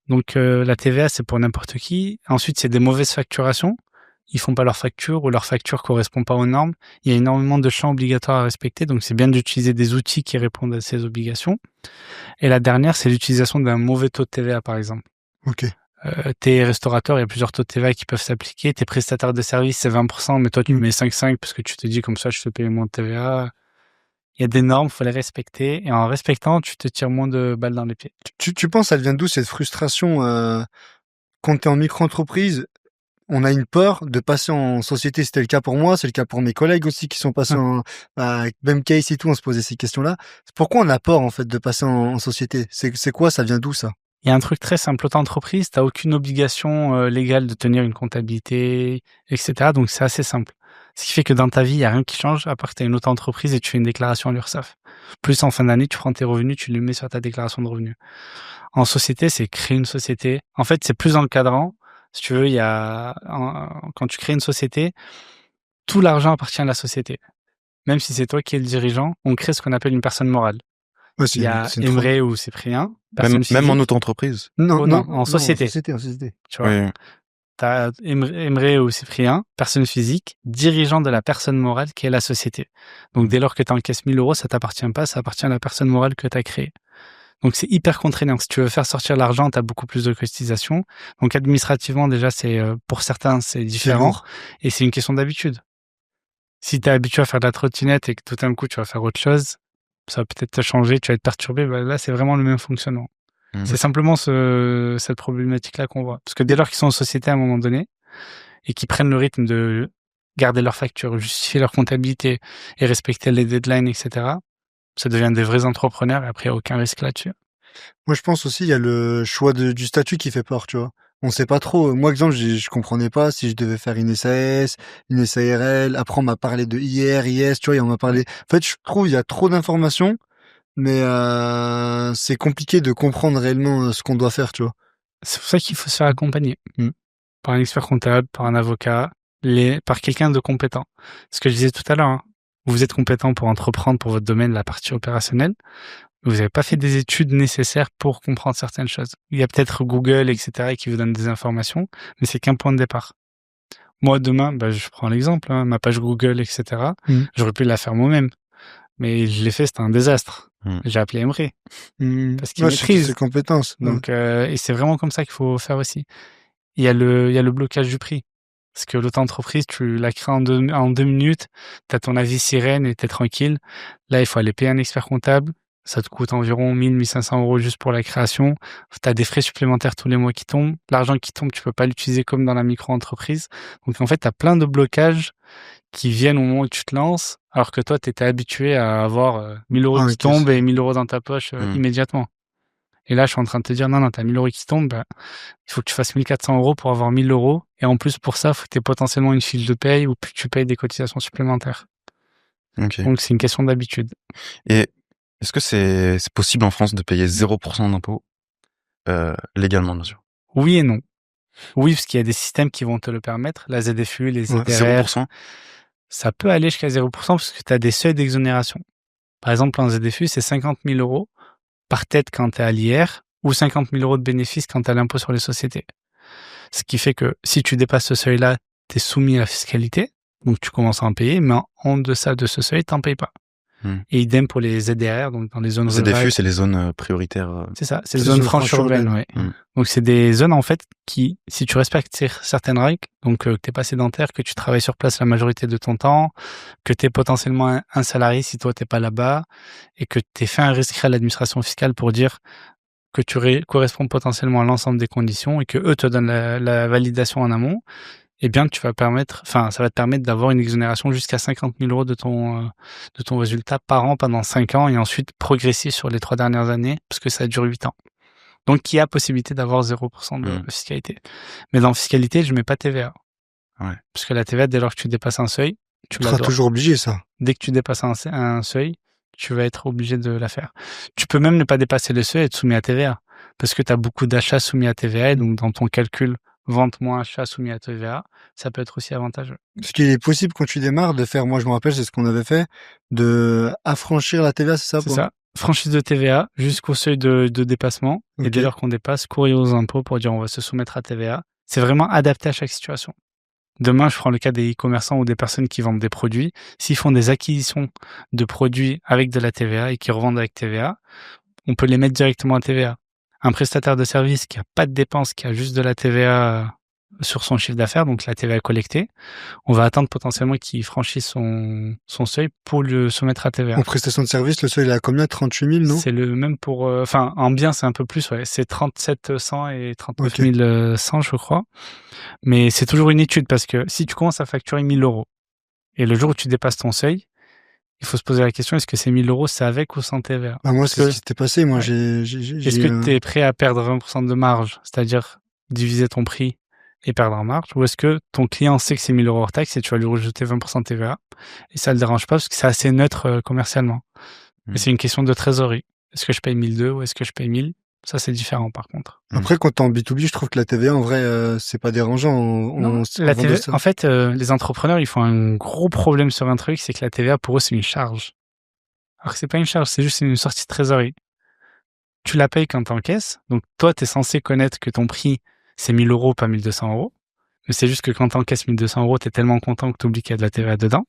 Donc la TVA, c'est pour n'importe qui. Ensuite, c'est des mauvaises facturations. Ils font pas leur facture ou leur facture correspond pas aux normes. Il y a énormément de champs obligatoires à respecter, donc c'est bien d'utiliser des outils qui répondent à ces obligations. Et la dernière, c'est l'utilisation d'un mauvais taux de TVA, par exemple. Ok. Tes restaurateurs, il y a plusieurs taux de TVA qui peuvent s'appliquer. Tes prestataires de services, c'est 20%, mais toi, tu mets 5,5 parce que tu te dis comme ça, je te paye moins de TVA. Il y a des normes, faut les respecter. Et en respectant, tu te tires moins de balles dans les pieds. Tu penses, elle vient d'où cette frustration quand tu es en micro-entreprise? On a une peur de passer en société. C'était le cas pour moi, c'est le cas pour mes collègues aussi qui sont passés avec même case et tout, on se posait ces questions-là. Pourquoi on a peur en fait de passer en société? C'est quoi? Ça vient d'où ça? Il y a un truc très simple. Auto-entreprise, t'as aucune obligation légale de tenir une comptabilité, etc. Donc c'est assez simple. Ce qui fait que dans ta vie, il n'y a rien qui change à part que tu as une auto-entreprise et tu fais une déclaration à l'URSSAF. Plus en fin d'année, tu prends tes revenus, tu les mets sur ta déclaration de revenus. En société, c'est créer une société. En fait, c'est plus encadrant. Si tu veux, quand tu crées une société, tout l'argent appartient à la société. Même si c'est toi qui es le dirigeant, on crée ce qu'on appelle une personne morale. Ouais, il y a Emre ou Cyprien. Même en auto-entreprise? Non, en société. En société. Tu vois. Oui. T'as Emre ou Cyprien, personne physique, dirigeant de la personne morale qui est la société. Donc, dès lors que tu encaisses 1 000 euros, ça t'appartient pas, ça appartient à la personne morale que tu as créée. Donc, c'est hyper contraignant. Si tu veux faire sortir l'argent, tu as beaucoup plus de cotisations. Donc, administrativement, déjà, pour certains, c'est différent. Et c'est une question d'habitude. Si tu es habitué à faire de la trottinette et que tout d'un coup, tu vas faire autre chose, ça va peut-être te changer, tu vas être perturbé. Bah, là, c'est vraiment le même fonctionnement. C'est simplement cette problématique-là qu'on voit. Parce que dès lors qu'ils sont en société à un moment donné et qu'ils prennent le rythme de garder leurs factures, justifier leur comptabilité et respecter les deadlines, etc., ça devient des vrais entrepreneurs et après, il n'y a aucun risque là-dessus. Moi, je pense aussi, il y a le choix du statut qui fait peur, tu vois. On sait pas trop. Moi, exemple, je comprenais pas si je devais faire une SAS, une SARL. Après, on m'a parlé de IR, IS, tu vois, et on m'a parlé... En fait, je trouve il y a trop d'informations, mais c'est compliqué de comprendre réellement ce qu'on doit faire, tu vois. C'est pour ça qu'il faut se faire accompagner par un expert comptable, par un avocat, par quelqu'un de compétent. Ce que je disais tout à l'heure, hein, vous êtes compétent pour entreprendre pour votre domaine, la partie opérationnelle. Vous n'avez pas fait des études nécessaires pour comprendre certaines choses. Il y a peut-être Google, etc., qui vous donne des informations, mais c'est qu'un point de départ. Moi, demain, je prends l'exemple, ma page Google, etc., j'aurais pu la faire moi-même. Mais je l'ai fait, c'était un désastre. J'ai appelé Emre. Parce qu'il maîtrise ses compétences. Donc, et c'est vraiment comme ça qu'il faut faire aussi. Il y a le blocage du prix. Parce que l'auto-entreprise, tu la crées en 2 minutes, tu as ton avis sirène et tu es tranquille. Là, il faut aller payer un expert comptable. Ça te coûte environ 1 500 euros juste pour la création. Tu as des frais supplémentaires tous les mois qui tombent. L'argent qui tombe, tu peux pas l'utiliser comme dans la micro-entreprise. Donc, en fait, tu as plein de blocages qui viennent au moment où tu te lances, alors que toi, tu étais habitué à avoir 1 000 euros qui tombent et 1 000 euros dans ta poche immédiatement. Et là, je suis en train de te dire, non, t'as 1 000 euros qui tombent, il faut que tu fasses 1 400 euros pour avoir 1 000 euros. Et en plus, pour ça, il faut que tu aies potentiellement une fiche de paye ou que tu payes des cotisations supplémentaires. Okay. Donc, c'est une question d'habitude. Et est-ce que c'est possible en France de payer 0% d'impôt légalement, bien sûr? Oui et non. Oui, parce qu'il y a des systèmes qui vont te le permettre. La ZFU, les ZRR. 0%? Ça peut aller jusqu'à 0% parce que tu as des seuils d'exonération. Par exemple, en ZFU, c'est 50 000 euros par tête quand tu es à l'IR ou 50 000 euros de bénéfices quand tu as l'impôt sur les sociétés. Ce qui fait que si tu dépasses ce seuil-là, tu es soumis à la fiscalité. Donc, tu commences à en payer, mais en deçà de ce seuil, t'en payes pas. Et idem pour les ZDR, donc dans les zones rurales. ZFU, c'est les zones prioritaires. C'est ça, c'est les zones franches urbaines, ouais. Donc, c'est des zones, en fait, qui, si tu respectes certaines règles, donc que t'es pas sédentaire, que tu travailles sur place la majorité de ton temps, que t'es potentiellement un salarié si toi t'es pas là-bas, et que t'es fait un rescrit à l'administration fiscale pour dire que tu corresponds potentiellement à l'ensemble des conditions et que eux te donnent la validation en amont, eh bien, ça va te permettre d'avoir une exonération jusqu'à 50 000 euros de ton résultat par an pendant 5 ans et ensuite progresser sur les 3 dernières années parce que ça dure 8 ans. Donc, il y a possibilité d'avoir 0% de fiscalité. Mais dans fiscalité, je mets pas TVA. Ouais. Parce que la TVA, dès lors que tu dépasses un seuil, tu seras toujours obligé, ça. Dès que tu dépasses un seuil, tu vas être obligé de la faire. Tu peux même ne pas dépasser le seuil et être soumis à TVA. Parce que tu as beaucoup d'achats soumis à TVA et donc dans ton calcul vente moins achat soumis à TVA, ça peut être aussi avantageux. Ce qu'il est possible quand tu démarres de faire, moi je me rappelle, c'est ce qu'on avait fait, de affranchir la TVA, c'est ça? C'est ça. Franchise de TVA jusqu'au seuil de dépassement. Okay. Et dès lors qu'on dépasse, courrier aux impôts pour dire on va se soumettre à TVA. C'est vraiment adapté à chaque situation. Demain, je prends le cas des e-commerçants ou des personnes qui vendent des produits. S'ils font des acquisitions de produits avec de la TVA et qui revendent avec TVA, on peut les mettre directement à TVA. Un prestataire de service qui a pas de dépenses, qui a juste de la TVA sur son chiffre d'affaires, donc la TVA collectée, on va attendre potentiellement qu'il franchisse son seuil pour le soumettre à TVA. En prestation de service, le seuil il est à combien? 38 000, non? C'est le même pour... en bien, c'est un peu plus, ouais. C'est 37 100 et 39 100, je crois. Mais c'est toujours une étude parce que si tu commences à facturer 1 000 euros et le jour où tu dépasses ton seuil, il faut se poser la question, est-ce que ces 1 000 euros, c'est avec ou sans TVA? Bah moi, c'est ce qui s'était passé. Moi, Est-ce que tu es prêt à perdre 20% de marge, c'est-à-dire diviser ton prix et perdre en marge, ou est-ce que ton client sait que c'est 1 000 euros hors taxe et tu vas lui rajouter 20% de TVA et ça le dérange pas parce que c'est assez neutre commercialement. Mais c'est une question de trésorerie. Est-ce que je paye 1 200 ou est-ce que je paye 1 000? Ça, c'est différent, par contre. Après, quand t'es en B2B, je trouve que la TVA, en vrai, c'est pas dérangeant. La TVA, en fait, les entrepreneurs, ils font un gros problème sur un truc, c'est que la TVA, pour eux, c'est une charge. Alors que c'est pas une charge, c'est juste une sortie de trésorerie. Tu la payes quand t'encaisses. Donc, toi, t'es censé connaître que ton prix, c'est 1 000 euros, pas 1 200 euros. Mais c'est juste que quand t'encaisses 1 200 euros, t'es tellement content que t'oublies qu'il y a de la TVA dedans.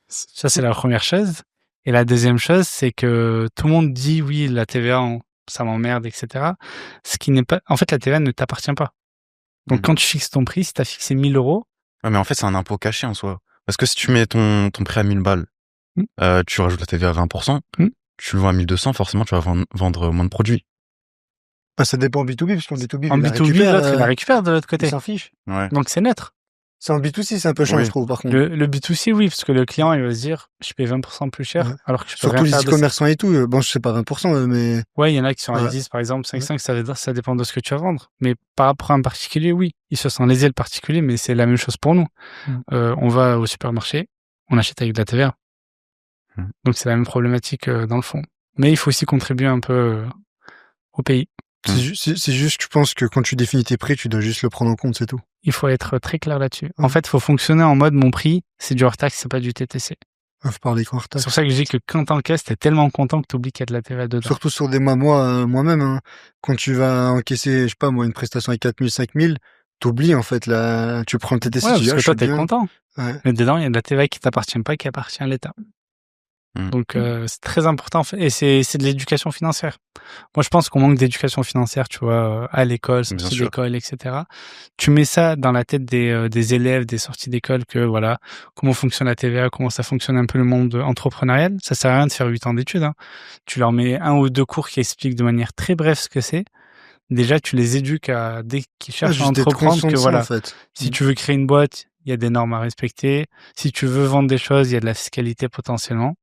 Ça, c'est la première chose. Et la deuxième chose, c'est que tout le monde dit, oui, la TVA, ça m'emmerde, etc. Ce qui n'est pas, en fait, la TVA ne t'appartient pas. Donc, quand tu fixes ton prix, si t'as fixé 1 000 euros. Ouais, mais en fait, c'est un impôt caché en soi. Parce que si tu mets ton prix à 1 000 balles, tu rajoutes la TVA à 20%, tu le vends à 1 200, forcément, tu vas vendre moins de produits. Bah, ça dépend en B2B, parce qu'en B2B, en B2B, l'autre, il la récupère de l'autre côté. Il s'en fiche. Ouais. Donc, c'est neutre. C'est en B2C, c'est un peu chiant, je trouve, par contre. Le B2C, oui, parce que le client, il va se dire, je paye 20% plus cher, alors que je peux surtout les e-commerçants et tout. Bon, je sais pas 20%, mais... Ouais, il y en a qui sont à 10, par exemple, 5,5, ça dépend de ce que tu vas vendre. Mais par rapport à un particulier, oui, il se sent lésé le particulier, mais c'est la même chose pour nous. On va au supermarché, on achète avec de la TVA. Donc, c'est la même problématique dans le fond. Mais il faut aussi contribuer un peu au pays. C'est juste que je pense que quand tu définis tes prix, tu dois juste le prendre en compte, c'est tout. Il faut être très clair là-dessus. En fait, il faut fonctionner en mode mon prix, c'est du hors taxe, c'est pas du TTC. Faut parler hors taxe. C'est pour ça que je dis que quand t'encaisses, t'es tellement content que t'oublies qu'il y a de la TVA dedans. Surtout sur des mois, moi-même, quand tu vas encaisser, je sais pas, moi, une prestation à 4 000, 5 000, t'oublies, en fait, là, tu prends le TTC, parce que toi, t'es content. Ouais. Mais dedans, il y a de la TVA qui t'appartient pas, qui appartient à l'État. Donc, c'est très important, et c'est de l'éducation financière. Moi, je pense qu'on manque d'éducation financière, tu vois, à l'école, sortie d'école, etc. Tu mets ça dans la tête des élèves, des sorties d'école, que voilà, comment fonctionne la TVA, comment ça fonctionne un peu le monde entrepreneurial. Ça sert à rien de faire 8 ans d'études, hein. Tu leur mets 1 ou 2 cours qui expliquent de manière très brève ce que c'est. Déjà, tu les éduques dès qu'ils cherchent à entreprendre, que voilà, en fait. Si tu veux créer une boîte, il y a des normes à respecter. Si tu veux vendre des choses, il y a de la fiscalité potentiellement.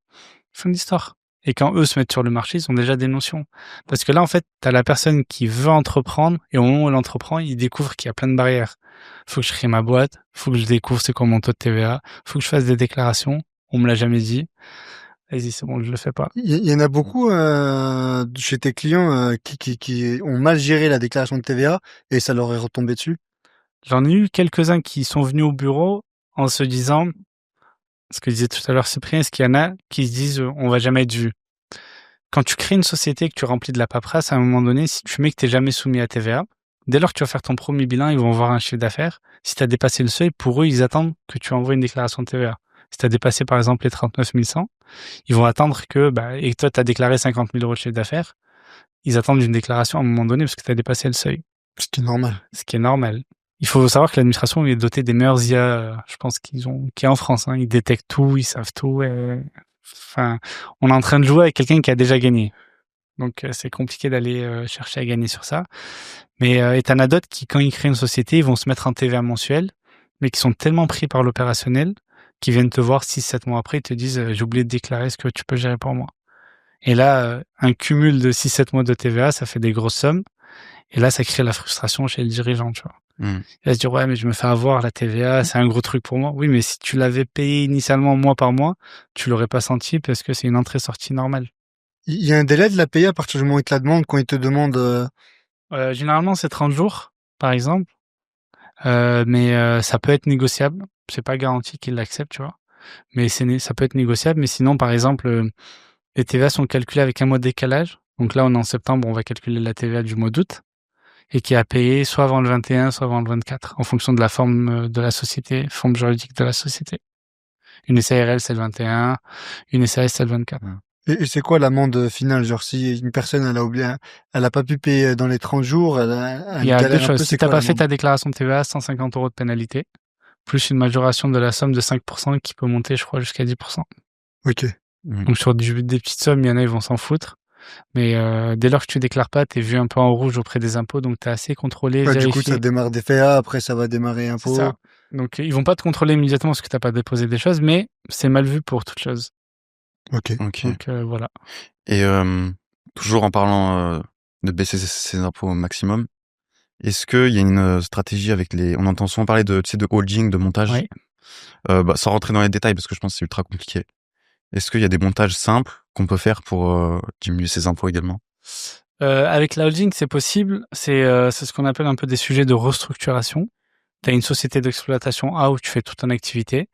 Fin d'histoire. Et quand eux se mettent sur le marché, ils ont déjà des notions. Parce que là, en fait, t'as la personne qui veut entreprendre, et au moment où elle entreprend, il découvre qu'il y a plein de barrières. Faut que je crée ma boîte, faut que je découvre c'est quoi mon taux de TVA, faut que je fasse des déclarations, on me l'a jamais dit. Vas-y, c'est bon, je le fais pas. Il y en a beaucoup chez tes clients qui ont mal géré la déclaration de TVA, et ça leur est retombé dessus. J'en ai eu quelques-uns qui sont venus au bureau en se disant... Ce que disait tout à l'heure Cyprien, est-ce qu'il y en a qui se disent on va jamais être vu? Quand tu crées une société, que tu remplis de la paperasse, à un moment donné, si tu mets que t'es jamais soumis à TVA, dès lors que tu vas faire ton premier bilan, ils vont voir un chiffre d'affaires. Si tu as dépassé le seuil, pour eux, ils attendent que tu envoies une déclaration de TVA. Si tu as dépassé, par exemple, les 39 100, ils vont attendre et toi, tu as déclaré 50 000 euros de chiffre d'affaires, ils attendent une déclaration à un moment donné parce que tu as dépassé le seuil. Ce qui est normal. Ce qui est normal. Il faut savoir que l'administration est dotée des meilleures IA, je pense qu'il y a en France. Ils détectent tout, ils savent tout. Enfin, on est en train de jouer avec quelqu'un qui a déjà gagné. Donc, c'est compliqué d'aller chercher à gagner sur ça. Mais t'en as d'autres qui, quand ils créent une société, ils vont se mettre en TVA mensuel, mais qui sont tellement pris par l'opérationnel qu'ils viennent te voir 6-7 mois après, ils te disent j'ai oublié de déclarer, ce que tu peux gérer pour moi. Et là, un cumul de 6-7 mois de TVA, ça fait des grosses sommes. Et là, ça crée la frustration chez le dirigeant, tu vois. Il va se dire, ouais, mais je me fais avoir la TVA, c'est un gros truc pour moi. Oui, mais si tu l'avais payé initialement mois par mois, tu l'aurais pas senti parce que c'est une entrée-sortie normale. Il y a un délai de la payer à partir du moment où il te la demande, quand il te demande... Généralement, c'est 30 jours, par exemple. Mais ça peut être négociable. C'est pas garanti qu'il l'accepte, tu vois. Mais ça peut être négociable. Mais sinon, par exemple, les TVA sont calculés avec un mois de décalage. Donc là, on est en septembre, on va calculer la TVA du mois d'août. Et qui a payé soit avant le 21, soit avant le 24, en fonction de la forme de la société, forme juridique de la société. Une SARL, c'est le 21, une SAS, c'est le 24. Et c'est quoi l'amende finale? Genre, si une personne, elle a oublié, elle a pas pu payer dans les 30 jours, il y a deux choses. Si t'as pas fait ta déclaration de TVA, 150 euros de pénalité, plus une majoration de la somme de 5% qui peut monter, je crois, jusqu'à 10%. Ok. Donc, sur des petites sommes, il y en a, ils vont s'en foutre. Mais dès lors que tu déclares pas, t'es vu un peu en rouge auprès des impôts, donc t'es assez contrôlé, vérifié. Du coup, ça démarre des FA, après ça va démarrer impôts. C'est ça. Donc ils vont pas te contrôler immédiatement parce que t'as pas déposé des choses, mais c'est mal vu pour toute chose. Ok. Donc voilà. Et toujours en parlant de baisser ses impôts au maximum, est-ce qu'il y a une stratégie avec on entend souvent parler de holding, de montage, oui. Sans rentrer dans les détails parce que je pense que c'est ultra compliqué. Est-ce qu'il y a des montages simples qu'on peut faire pour diminuer ses impôts également? Avec la holding, c'est possible. C'est ce qu'on appelle un peu des sujets de restructuration. Tu as une société d'exploitation A où tu fais toute ton activité.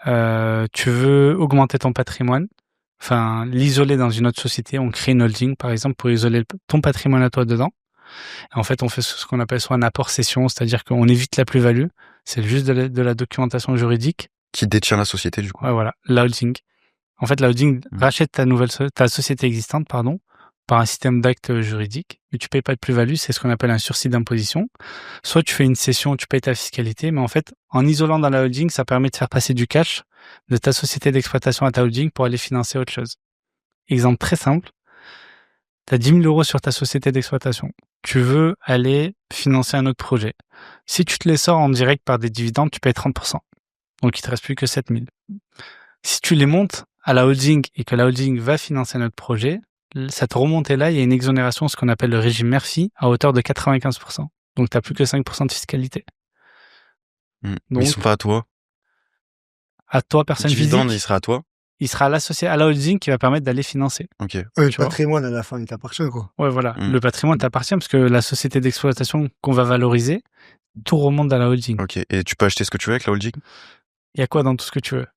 Tu veux augmenter ton patrimoine, enfin l'isoler dans une autre société. On crée une holding, par exemple, pour isoler ton patrimoine à toi dedans. Et en fait, on fait ce qu'on appelle soit un apport cession, c'est-à-dire qu'on évite la plus-value. C'est juste de la documentation juridique. Qui détient la société, du coup. Ouais, voilà, la holding. En fait, la holding rachète ta société existante, par un système d'actes juridiques, mais tu payes pas de plus-value, c'est ce qu'on appelle un sursis d'imposition. Soit tu fais une cession, tu payes ta fiscalité, mais en fait, en isolant dans la holding, ça permet de faire passer du cash de ta société d'exploitation à ta holding pour aller financer autre chose. Exemple très simple, tu as 10 000 euros sur ta société d'exploitation. Tu veux aller financer un autre projet. Si tu te les sors en direct par des dividendes, tu payes 30%. Donc, il te reste plus que 7 000. Si tu les montes à la holding et que la holding va financer notre projet, cette remontée-là, il y a une exonération, ce qu'on appelle le régime Murphy, à hauteur de 95%. Donc, tu n'as plus que 5% de fiscalité. Donc, ils sont pas à toi? À toi, personne physique. Le dividende, il sera à toi? Il sera associé à la holding qui va permettre d'aller financer. Ok. Le patrimoine, à la fin, il t'appartient, quoi. Ouais, voilà. Le patrimoine t'appartient parce que la société d'exploitation qu'on va valoriser, tout remonte dans la holding. Ok. Et tu peux acheter ce que tu veux avec la holding? Il y a quoi dans tout ce que tu veux?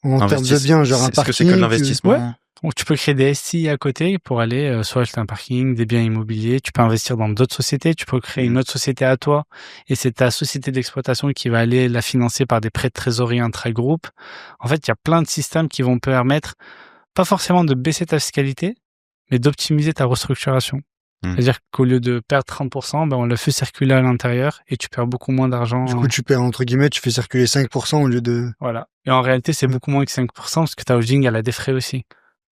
En termes de biens, genre un parking. Est-ce que c'est que de l'investissement? Ouais. Donc, tu peux créer des SCI à côté pour aller soit acheter un parking, des biens immobiliers. Tu peux investir dans d'autres sociétés. Tu peux créer une autre société à toi. Et c'est ta société d'exploitation qui va aller la financer par des prêts de trésorerie intra-groupe. En fait, il y a plein de systèmes qui vont permettre, pas forcément de baisser ta fiscalité, mais d'optimiser ta restructuration. C'est-à-dire qu'au lieu de perdre 30%, on le fait circuler à l'intérieur et tu perds beaucoup moins d'argent. Du coup, tu perds, entre guillemets, tu fais circuler 5% au lieu de... Voilà. Et en réalité, c'est beaucoup moins que 5% parce que ta holding, elle a des frais aussi.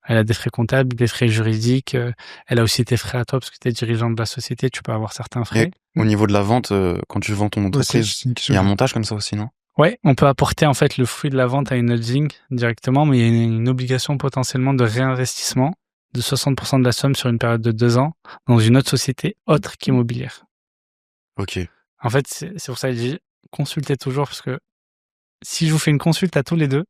Elle a des frais comptables, des frais juridiques. Elle a aussi tes frais à toi parce que tu es dirigeant de la société, tu peux avoir certains frais. Et au niveau de la vente, quand tu vends ton entreprise, il y a un montage comme ça aussi, non? Ouais, on peut apporter en fait le fruit de la vente à une holding directement, mais il y a une obligation potentiellement de réinvestissement de 60% de la somme sur une période de 2 ans dans une autre société autre qu'immobilière. Ok. En fait, c'est pour ça que j'ai consulté toujours parce que si je vous fais une consulte à tous les deux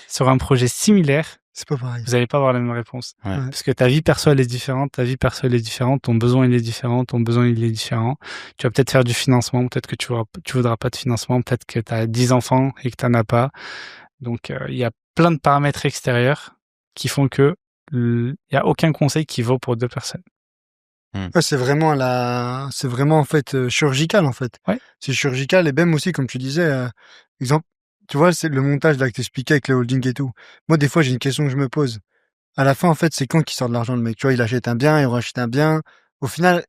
sur un projet similaire, c'est pas pareil. Vous n'allez pas avoir la même réponse. Ouais. Parce que ta vie perso, elle est différente, ton besoin, il est différent, ton besoin, il est différent. Tu vas peut-être faire du financement, peut-être que tu voudras pas de financement, peut-être que tu as 10 enfants et que tu n'en as pas. Donc, il y a plein de paramètres extérieurs qui font que il y a aucun conseil qui vaut pour 2 personnes. Ouais, c'est vraiment en fait chirurgical en fait. Ouais. C'est chirurgical et même aussi comme tu disais, exemple, tu vois, c'est le montage là que t'expliquais avec le holding et tout. Moi, des fois, j'ai une question que je me pose. À la fin, en fait, c'est quand qu'il sort de l'argent le mec. Tu vois, il achète un bien, il rachète un bien. Au final,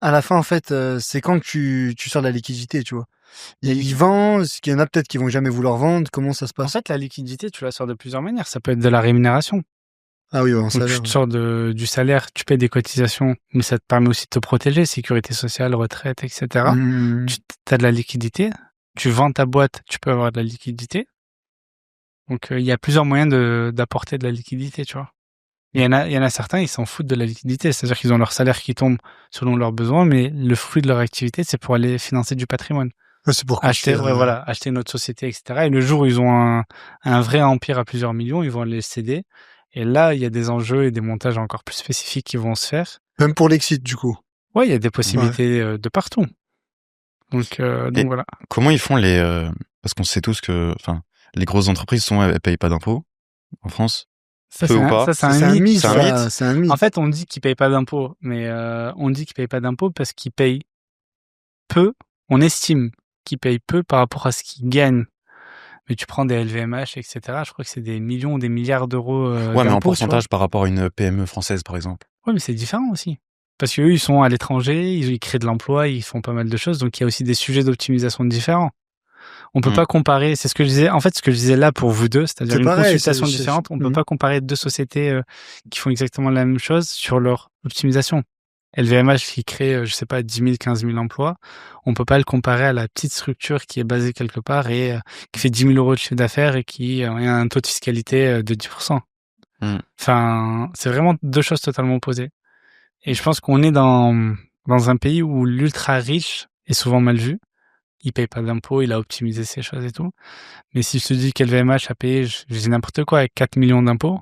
à la fin, en fait, c'est quand que tu sors de la liquidité, tu vois. Il vend, ce qu'il y en a peut-être qui vont jamais vouloir vendre. Comment ça se En passe? fait, la liquidité, tu la sors de plusieurs manières. Ça peut être de la rémunération. Ah oui, en Donc, salaire. tu te sors du salaire, tu payes des cotisations, mais ça te permet aussi de te protéger, sécurité sociale, retraite, etc. Tu as de la liquidité. Tu vends ta boîte, tu peux avoir de la liquidité. Donc, il y a plusieurs moyens d'apporter de la liquidité, tu vois. Il y en a certains, ils s'en foutent de la liquidité. C'est-à-dire qu'ils ont leur salaire qui tombe selon leurs besoins, mais le fruit de leur activité, c'est pour aller financer du patrimoine. Ouais, c'est pour Acheter une autre société, etc. Et le jour où ils ont un vrai empire à plusieurs millions, ils vont les céder. Et là, il y a des enjeux et des montages encore plus spécifiques qui vont se faire. Même pour l'exit, du coup. Ouais, il y a des possibilités de partout. Donc voilà. Comment ils font parce qu'on sait tous que, enfin, les grosses entreprises elles payent pas d'impôts en France. Ça, c'est un mythe. C'est un mythe. En fait, on dit qu'ils payent pas d'impôts, mais on dit qu'ils payent pas d'impôts parce qu'ils payent peu. On estime qu'ils payent peu par rapport à ce qu'ils gagnent. Mais tu prends des LVMH, etc. Je crois que c'est des millions ou des milliards d'euros. Ouais, mais en pourcentage par rapport à une PME française, par exemple. Ouais, mais c'est différent aussi. Parce qu'eux, ils sont à l'étranger, ils créent de l'emploi, ils font pas mal de choses. Donc, il y a aussi des sujets d'optimisation différents. On peut pas comparer, c'est ce que je disais. En fait, ce que je disais là pour vous deux, c'est-à-dire une consultation différente, on peut pas comparer deux sociétés qui font exactement la même chose sur leur optimisation. LVMH qui crée, je sais pas, 10 000, 15 000 emplois, on peut pas le comparer à la petite structure qui est basée quelque part et qui fait 10 000 euros de chiffre d'affaires et qui a un taux de fiscalité de 10%. Enfin, c'est vraiment deux choses totalement opposées. Et je pense qu'on est dans un pays où l'ultra riche est souvent mal vu. Il paye pas d'impôts, il a optimisé ses choses et tout. Mais si je te dis qu'LVMH a payé, je dis n'importe quoi, avec 4 millions d'impôts,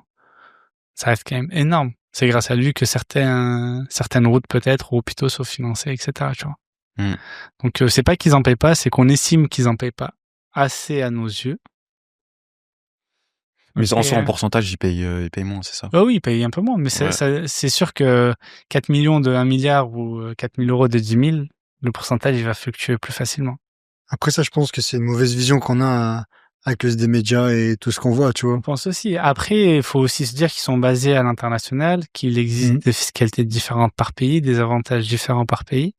ça reste quand même énorme. C'est grâce à lui que certaines routes peut-être ou hôpitaux sont financés, etc. Tu vois. Donc c'est pas qu'ils en payent pas, c'est qu'on estime qu'ils en payent pas assez à nos yeux. Mais en soi, en pourcentage, ils payent moins, c'est ça? Oui, ils payent un peu moins, mais c'est sûr que 4 millions de 1 milliard ou 4 000 euros de 10 000, le pourcentage, il va fluctuer plus facilement. Après ça, je pense que c'est une mauvaise vision qu'on a à cause des médias et tout ce qu'on voit, tu vois. Je pense aussi. Après, il faut aussi se dire qu'ils sont basés à l'international, qu'il existe des fiscalités différentes par pays, des avantages différents par pays.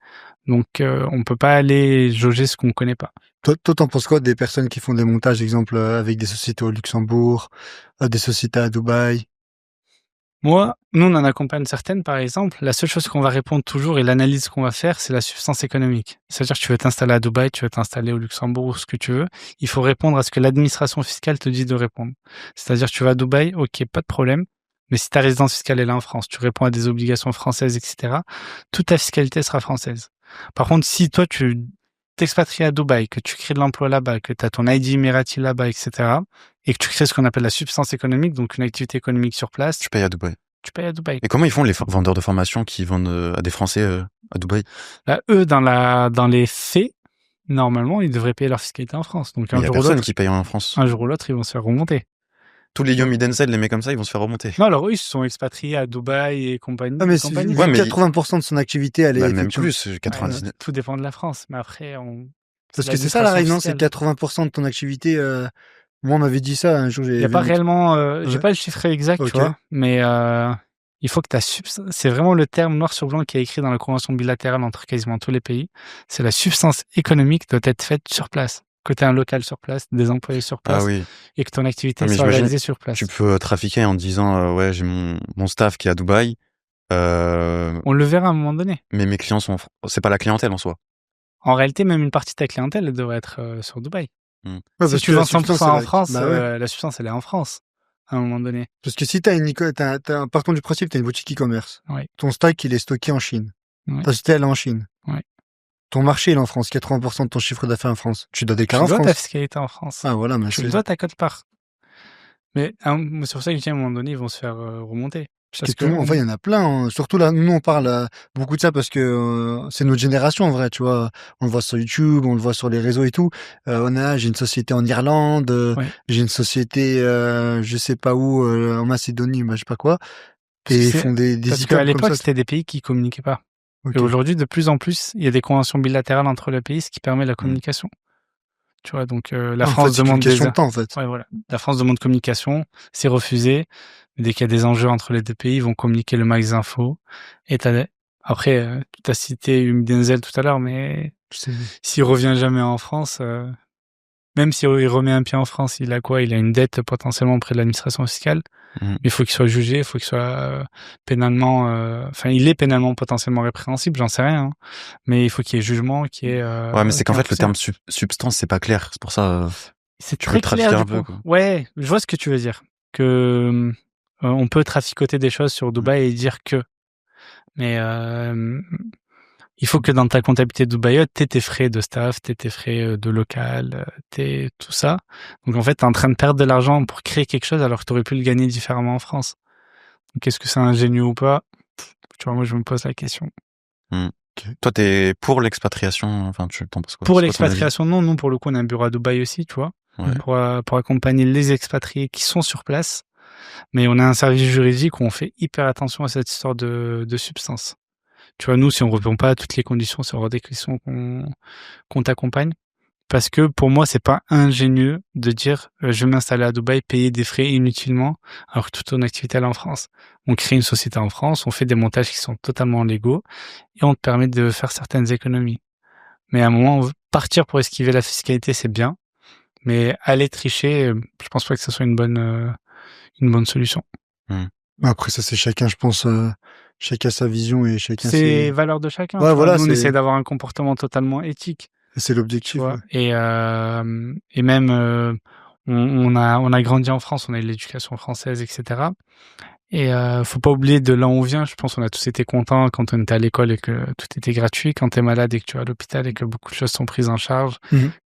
Donc, on peut pas aller jauger ce qu'on connaît pas. Toi, t'en penses quoi des personnes qui font des montages, exemple, avec des sociétés au Luxembourg, des sociétés à Dubaï? Moi, nous, on en accompagne certaines, par exemple. La seule chose qu'on va répondre toujours et l'analyse qu'on va faire, c'est la substance économique. C'est-à-dire que tu veux t'installer à Dubaï, tu veux t'installer au Luxembourg, ou ce que tu veux. Il faut répondre à ce que l'administration fiscale te dit de répondre. C'est-à-dire que tu vas à Dubaï, ok, pas de problème. Mais si ta résidence fiscale est là en France, tu réponds à des obligations françaises, etc., toute ta fiscalité sera française. Par contre, si toi, tu t'expatries à Dubaï, que tu crées de l'emploi là-bas, que tu as ton ID Emirati là-bas, etc., et que tu crées ce qu'on appelle la substance économique, donc une activité économique sur place. Tu payes à Dubaï. Tu payes à Dubaï. Et comment ils font les vendeurs de formation qui vendent à des Français à Dubaï? Là, eux, dans les faits, normalement, ils devraient payer leur fiscalité en France. Donc, il y a personne qui paye en France. Un jour ou l'autre, ils vont se faire remonter. Tous les Yomi Denzel, les mecs comme ça, ils vont se faire remonter. Non, alors eux, ils se sont expatriés à Dubaï et compagnie. Ah, mais 80% de son activité, elle est... même plus, 99. Tout dépend de la France. Mais après, Parce que c'est ça la règle, non? C'est 80% de ton activité. Moi, on m'avait dit ça un jour. Il n'y a pas réellement... J'ai pas le chiffre exact, tu vois. Mais il faut que ta substance... C'est vraiment le terme noir sur blanc qui est écrit dans la convention bilatérale entre quasiment tous les pays. C'est la substance économique doit être faite sur place. Que tu as un local sur place, des employés sur place, et que ton activité soit réalisée sur place. Tu peux trafiquer en disant ouais, j'ai mon staff qui est à Dubaï. On le verra à un moment donné. Mais mes clients c'est pas la clientèle en soi. En réalité, même une partie de ta clientèle elle devrait être sur Dubaï. Si tu vends 100% en France, la substance elle est en France à un moment donné. Parce que si partons du principe, tu as une boutique e-commerce. Ton stock il est stocké en Chine. Ta société elle est en Chine. Ton marché il est en France, 80% de ton chiffre d'affaires en France. Tu dois déclarer en France. Tu dois ta fiscalité en France. Ah voilà, mais tu dois ta cote-part. Mais c'est pour ça que à un moment donné, ils vont se faire remonter. Parce que en vrai, il y en a plein. Hein. Surtout là, nous on parle beaucoup de ça parce que c'est notre génération en vrai, tu vois. On le voit sur YouTube, on le voit sur les réseaux et tout. J'ai une société en Irlande, j'ai une société, je sais pas où, en Macédonie, je sais pas quoi. Et ils font des parce qu'à l'époque, c'était des pays qui communiquaient pas. Et aujourd'hui, de plus en plus, il y a des conventions bilatérales entre les pays, ce qui permet la communication. Tu vois, donc la France demande des... de temps, en fait. Ouais, voilà. La France demande communication, c'est refusé. Dès qu'il y a des enjeux entre les deux pays, ils vont communiquer le max d'infos. Et après, tu as cité Wim Denzel tout à l'heure, mais s'il revient jamais en France, même s'il remet un pied en France, il a quoi? Il a une dette potentiellement auprès de l'administration fiscale. Mais il faut qu'il soit jugé, il faut qu'il soit pénalement... Enfin, il est pénalement potentiellement répréhensible, j'en sais rien. Hein. Mais il faut qu'il y ait jugement, qu'il y ait... ouais, mais c'est qu'en fait, le terme substance, c'est pas clair. C'est pour ça... c'est très clair, du coup. Ouais, je vois ce que tu veux dire. Que on peut traficoter des choses sur Dubaï et dire que... Mais... il faut que dans ta comptabilité Dubaïote, t'aies tes frais de staff, t'aies tes frais de local, t'aies tout ça. Donc en fait, t'es en train de perdre de l'argent pour créer quelque chose alors que t'aurais pu le gagner différemment en France. Donc est-ce que c'est ingénieux ou pas? Tu vois, moi je me pose la question. Toi, t'es pour l'expatriation, enfin, tu t'en penses quoi? Pour l'expatriation, non. Nous, pour le coup, on a un bureau à Dubaï aussi, tu vois, pour accompagner les expatriés qui sont sur place. Mais on a un service juridique où on fait hyper attention à cette histoire de substance. Tu vois, nous, si on répond pas à toutes les conditions, c'est hors des questions qu'on t'accompagne. Parce que pour moi, c'est pas ingénieux de dire je vais m'installer à Dubaï, payer des frais inutilement, alors que toute ton activité elle est en France. On crée une société en France, on fait des montages qui sont totalement légaux et on te permet de faire certaines économies. Mais à un moment, partir pour esquiver la fiscalité, c'est bien. Mais aller tricher, je pense pas que ce soit une bonne solution. Après, ça, c'est chacun, je pense... chacun sa vision et chacun ses valeurs de chacun. Ouais, voilà, nous, on essaie d'avoir un comportement totalement éthique. C'est l'objectif. Ouais. Et même on a grandi en France, on a eu l'éducation française, etc. Et faut pas oublier de là où on vient. Je pense qu'on a tous été contents quand on était à l'école et que tout était gratuit. Quand t'es malade et que tu es à l'hôpital et que beaucoup de choses sont prises en charge,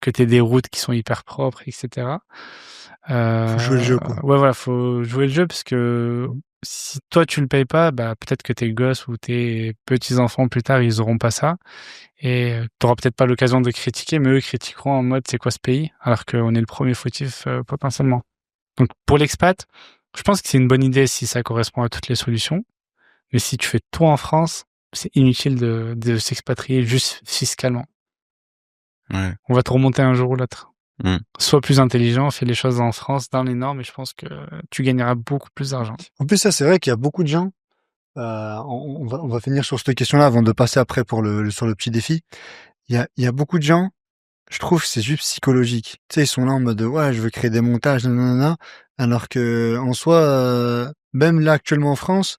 que t'aies des routes qui sont hyper propres, etc. Faut jouer le jeu, quoi. Ouais, voilà, faut jouer le jeu parce que si toi tu le payes pas, bah peut-être que tes gosses ou tes petits-enfants plus tard, ils auront pas ça. Et t'auras peut-être pas l'occasion de critiquer, mais eux critiqueront en mode c'est quoi ce pays, alors qu'on est le premier fautif potentiellement. Donc pour l'expat, je pense que c'est une bonne idée si ça correspond à toutes les solutions. Mais si tu fais tout en France, c'est inutile de s'expatrier juste fiscalement. Ouais. On va te remonter un jour ou l'autre. Sois plus intelligent, fais les choses en France, dans les normes, et je pense que tu gagneras beaucoup plus d'argent. En plus, ça, c'est vrai qu'il y a beaucoup de gens. On va finir sur cette question-là avant de passer après sur le petit défi. Il y a beaucoup de gens, je trouve que c'est juste psychologique. Tu sais, ils sont là en mode ouais, je veux créer des montages, nanana, alors que en soi, même là actuellement en France,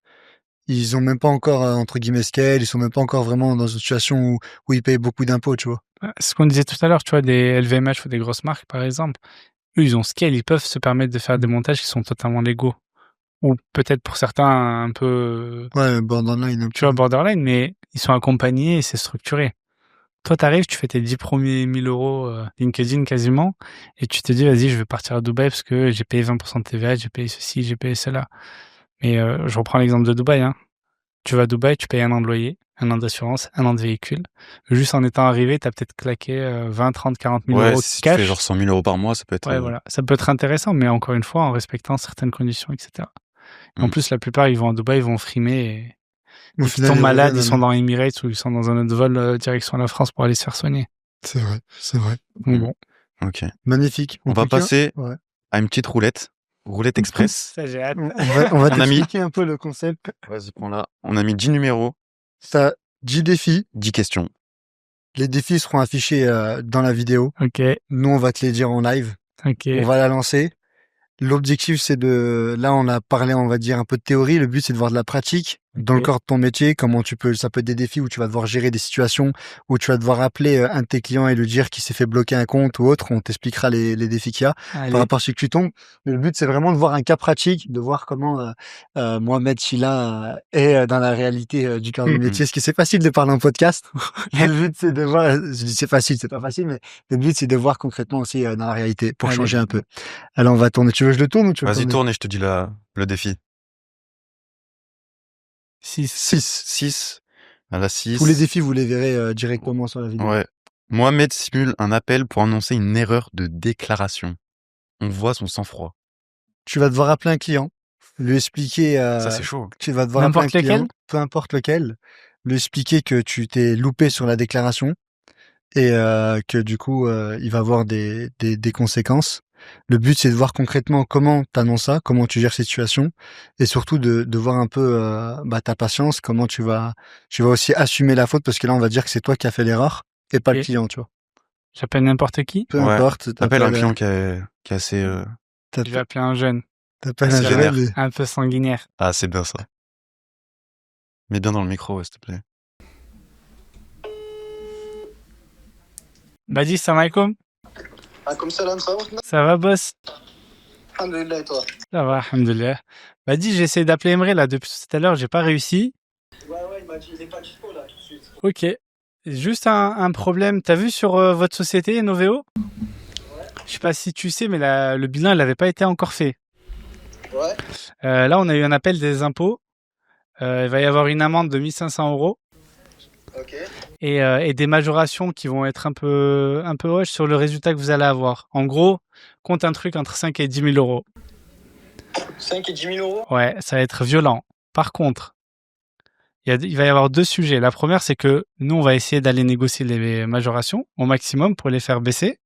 ils ont même pas encore entre guillemets scale, ils sont même pas encore vraiment dans une situation où ils payent beaucoup d'impôts, tu vois. Ce qu'on disait tout à l'heure, tu vois, des LVMH ou des grosses marques par exemple, eux ils ont scale, ils peuvent se permettre de faire des montages qui sont totalement légaux. Ou peut-être pour certains un peu... Ouais, borderline. Tu vois, borderline, mais ils sont accompagnés et c'est structuré. Toi, t'arrives, tu fais tes 10 premiers 1000 euros LinkedIn quasiment, et tu te dis, vas-y, je vais partir à Dubaï parce que j'ai payé 20% de TVA, j'ai payé ceci, j'ai payé cela. Mais je reprends l'exemple de Dubaï. Hein. Tu vas à Dubaï, tu payes un an de loyer, un an d'assurance, un an de véhicule. Juste en étant arrivé, t'as peut-être claqué 20, 30, 40 000 euros de si cash. Tu fais genre 100 000 euros par mois, ça peut être... Ouais, voilà. Ça peut être intéressant, mais encore une fois, en respectant certaines conditions, etc. En plus, la plupart, ils vont à Dubaï, ils vont frimer et ils tombent malades, ils sont dans Emirates ou ils sont dans un autre vol direction la France pour aller se faire soigner. C'est vrai. Donc bon. Ok. Magnifique. On va passer à une petite roulette express. Ça, j'ai hâte. On va t'expliquer un peu le concept. Vas-y, prends là. On a mis 10 numéros. Ça, 10 défis. 10 questions. Les défis seront affichés dans la vidéo. Ok. Nous, on va te les dire en live. Ok. On va la lancer. L'objectif, c'est là, on a parlé, on va dire, un peu de théorie. Le but, c'est de voir de la pratique dans le corps de ton métier. Comment ça peut être des défis où tu vas devoir gérer des situations, où tu vas devoir appeler un de tes clients et lui dire qu'il s'est fait bloquer un compte ou autre. On t'expliquera les défis qu'il y a par rapport à ce que tu tombes. Mais le but, c'est vraiment de voir un cas pratique, de voir comment Mohamed Chila est dans la réalité du cœur du métier. Parce que c'est facile de parler en podcast. Le but, c'est de voir, je dis c'est facile, c'est pas facile, mais le but, c'est de voir concrètement aussi dans la réalité pour changer un peu. Alors, on va tourner. Tu veux que je le tourne ou tu veux Vas-y, tourne et je te dis le défi. 6. À la 6. Tous les défis, vous les verrez directement sur la vidéo. Ouais. Mohamed simule un appel pour annoncer une erreur de déclaration. On voit son sang-froid. Tu vas devoir appeler un client, lui expliquer... Ça, c'est chaud. Tu vas devoir appeler un client, peu importe lequel, lui expliquer que tu t'es loupé sur la déclaration et que du coup, il va avoir des conséquences. Le but, c'est de voir concrètement comment t'annonces ça, comment tu gères cette situation, et surtout de voir un peu ta patience, comment tu vas aussi assumer la faute, parce que là, on va dire que c'est toi qui as fait l'erreur et pas le client, tu vois. J'appelle n'importe qui. Peu importe. T'appelles un client qui est assez. Je vais appeler un jeune. T'appelles un jeune. Un peu sanguinaire. Ah, c'est bien ça. Mets bien dans le micro, s'il te plaît. Badis, salam alaikum. Comme salam, ça va? Ça va, boss? Alhamdulillah, et toi? Ça va, alhamdulillah. Badis, j'ai essayé d'appeler Emre là depuis tout à l'heure, j'ai pas réussi. Ouais, il m'a dit, il est pas dispo là tout de suite. Ok. Juste un problème. T'as vu sur votre société, Noveo? Ouais. Je sais pas si tu sais, mais le bilan, il n'avait pas été encore fait. Ouais. Là, on a eu un appel des impôts. Il va y avoir une amende de 1 500 €. Ok. Et des majorations qui vont être un peu hoches sur le résultat que vous allez avoir. En gros, compte un truc entre 5 et 10 000 €. 5 et 10 000 €? Ouais, ça va être violent. Par contre, il va y avoir 2 sujets. La première, c'est que nous, on va essayer d'aller négocier les majorations au maximum pour les faire baisser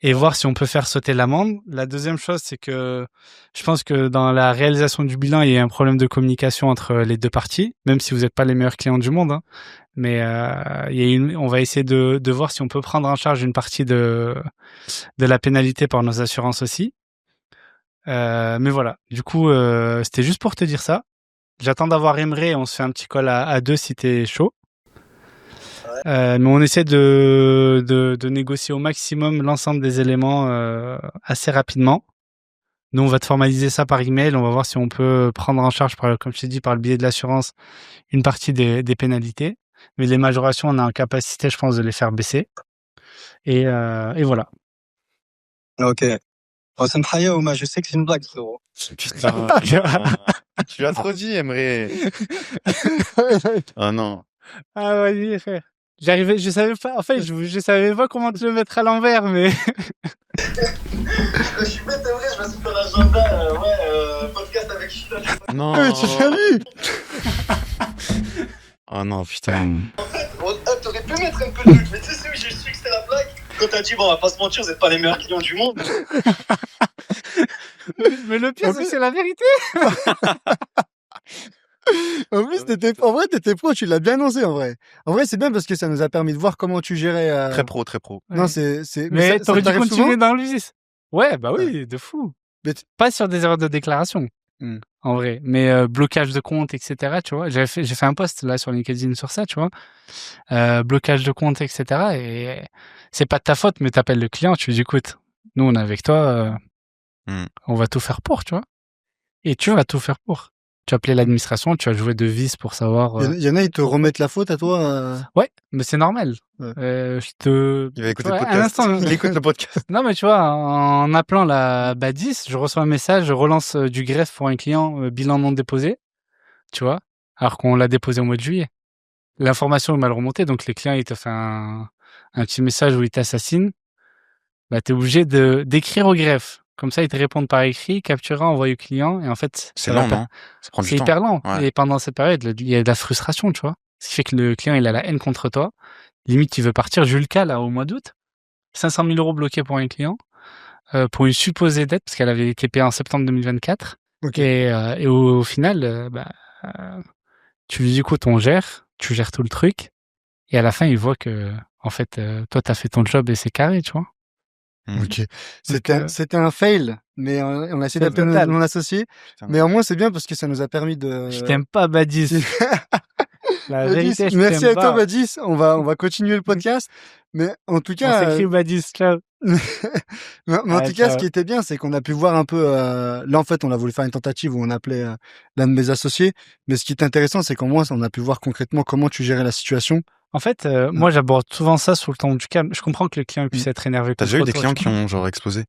et voir si on peut faire sauter l'amende. La deuxième chose, c'est que je pense que dans la réalisation du bilan, il y a un problème de communication entre les deux parties, même si vous n'êtes pas les meilleurs clients du monde, hein. Mais on va essayer de voir si on peut prendre en charge une partie de la pénalité par nos assurances aussi. Mais voilà, du coup, c'était juste pour te dire ça. J'attends d'avoir Emre et on se fait un petit call à 2 si t'es chaud. Ouais. Mais on essaie de négocier au maximum l'ensemble des éléments assez rapidement. Nous, on va te formaliser ça par email. On va voir si on peut prendre en charge, comme je t'ai dit, par le biais de l'assurance, une partie des pénalités. Mais les majorations, on a en capacité, je pense, de les faire baisser. Et voilà. Ok. Oh, ça me praille, Oma, je sais que c'est une blague, frérot. Putain, tu l'as trop dit, Emre. Oh non. Ah vas-y, frère. Je savais pas, en fait, je savais pas comment te le mettre à l'envers, mais. Je suis bête, vrai, je me suis fait l'agenda, podcast avec Chita. Non. Mais tu l'as lu. Oh non, putain. En fait, t'aurais pu mettre un peu de doute, mais tu sais, j'ai su que c'était la blague. Quand t'as dit, bon, on va pas se mentir, vous êtes pas les meilleurs clients du monde. Mais le pire, c'est que c'est la vérité. En plus, t'étais pro, tu l'as bien annoncé, en vrai. En vrai, c'est bien parce que ça nous a permis de voir comment tu gérais, Très pro, très pro. Non, Ouais. c'est, Mais ça t'aurais dû t'arrive continuer souvent? dans le vice. Ouais, bah oui, de fou. Mais Pas sur des erreurs de déclaration, en vrai. Mais blocage de compte, etc., tu vois. J'ai fait un post là sur LinkedIn sur ça, tu vois. Blocage de compte, etc. Et c'est pas de ta faute, mais t'appelles le client, tu lui dis, écoute, nous, on est avec toi, on va tout faire pour, tu vois. Et tu vas tout faire pour. Tu as appelé l'administration, tu as joué de vis pour savoir. il y en a, ils te remettent la faute à toi. Ouais, mais c'est normal. Ouais. Il va écouter le Ouais, podcast. un instant. Il écoute le podcast. Non, mais tu vois, en appelant la Badis, je reçois un message, je relance du greffe pour un client, bilan non déposé, tu vois, alors qu'on l'a déposé au mois de juillet. L'information est mal remontée, donc les clients, ils te font un petit message où ils t'assassinent. Bah, t'es obligé d'écrire au greffe. Comme ça, ils te répondent par écrit, capturer, envoyer au client, et en fait, C'est lent, non? Ça prend du c'est temps. hyper lent. Ouais. Et pendant cette période, il y a de la frustration, tu vois. Ce qui fait que le client, il a la haine contre toi. Limite, il veut partir. J'ai eu le cas, là, au mois d'août. 500 000 € bloqués pour un client, pour une supposée dette, parce qu'elle avait été payée en septembre 2024. Ok. Et au final, tu lui dis, écoute, on gère, tu gères tout le truc. Et à la fin, il voit que, en fait, toi, t'as fait ton job et c'est carré, tu vois. Ok. C'était un fail, mais on a essayé C'est d'appeler total. mon associé. Mais au moins, c'est bien parce que ça nous a permis de. Je t'aime pas, Badis. La Badis, vérité, je merci t'aime à toi, pas. Badis. On va continuer le podcast. Mais en tout On cas, s'écrit Badis, ciao. mais en Ouais, tout cas, ciao. ce qui était bien, c'est qu'on a pu voir un peu. Là, en fait, on a voulu faire une tentative où on appelait l'un de mes associés. Mais ce qui est intéressant, c'est qu'au moins, on a pu voir concrètement comment tu gérais la situation. En fait, moi, j'aborde souvent ça sous le ton du calme. Je comprends que le client puisse être énervé. T'as déjà eu contre des toi, clients tu qui vois. ont genre explosé?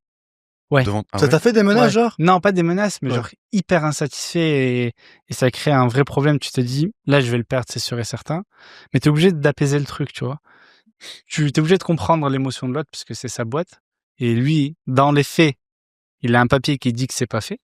Ouais. Devant... Ah Ça ouais? t'a fait des menaces, Ouais. genre? Non, pas des menaces, mais Ouais. genre hyper insatisfait et ça crée un vrai problème. Tu te dis, là, je vais le perdre, c'est sûr et certain. Mais t'es obligé d'apaiser le truc, tu vois. Tu t'es obligé de comprendre l'émotion de l'autre parce que c'est sa boîte. Et lui, dans les faits, il a un papier qui dit que c'est pas fait.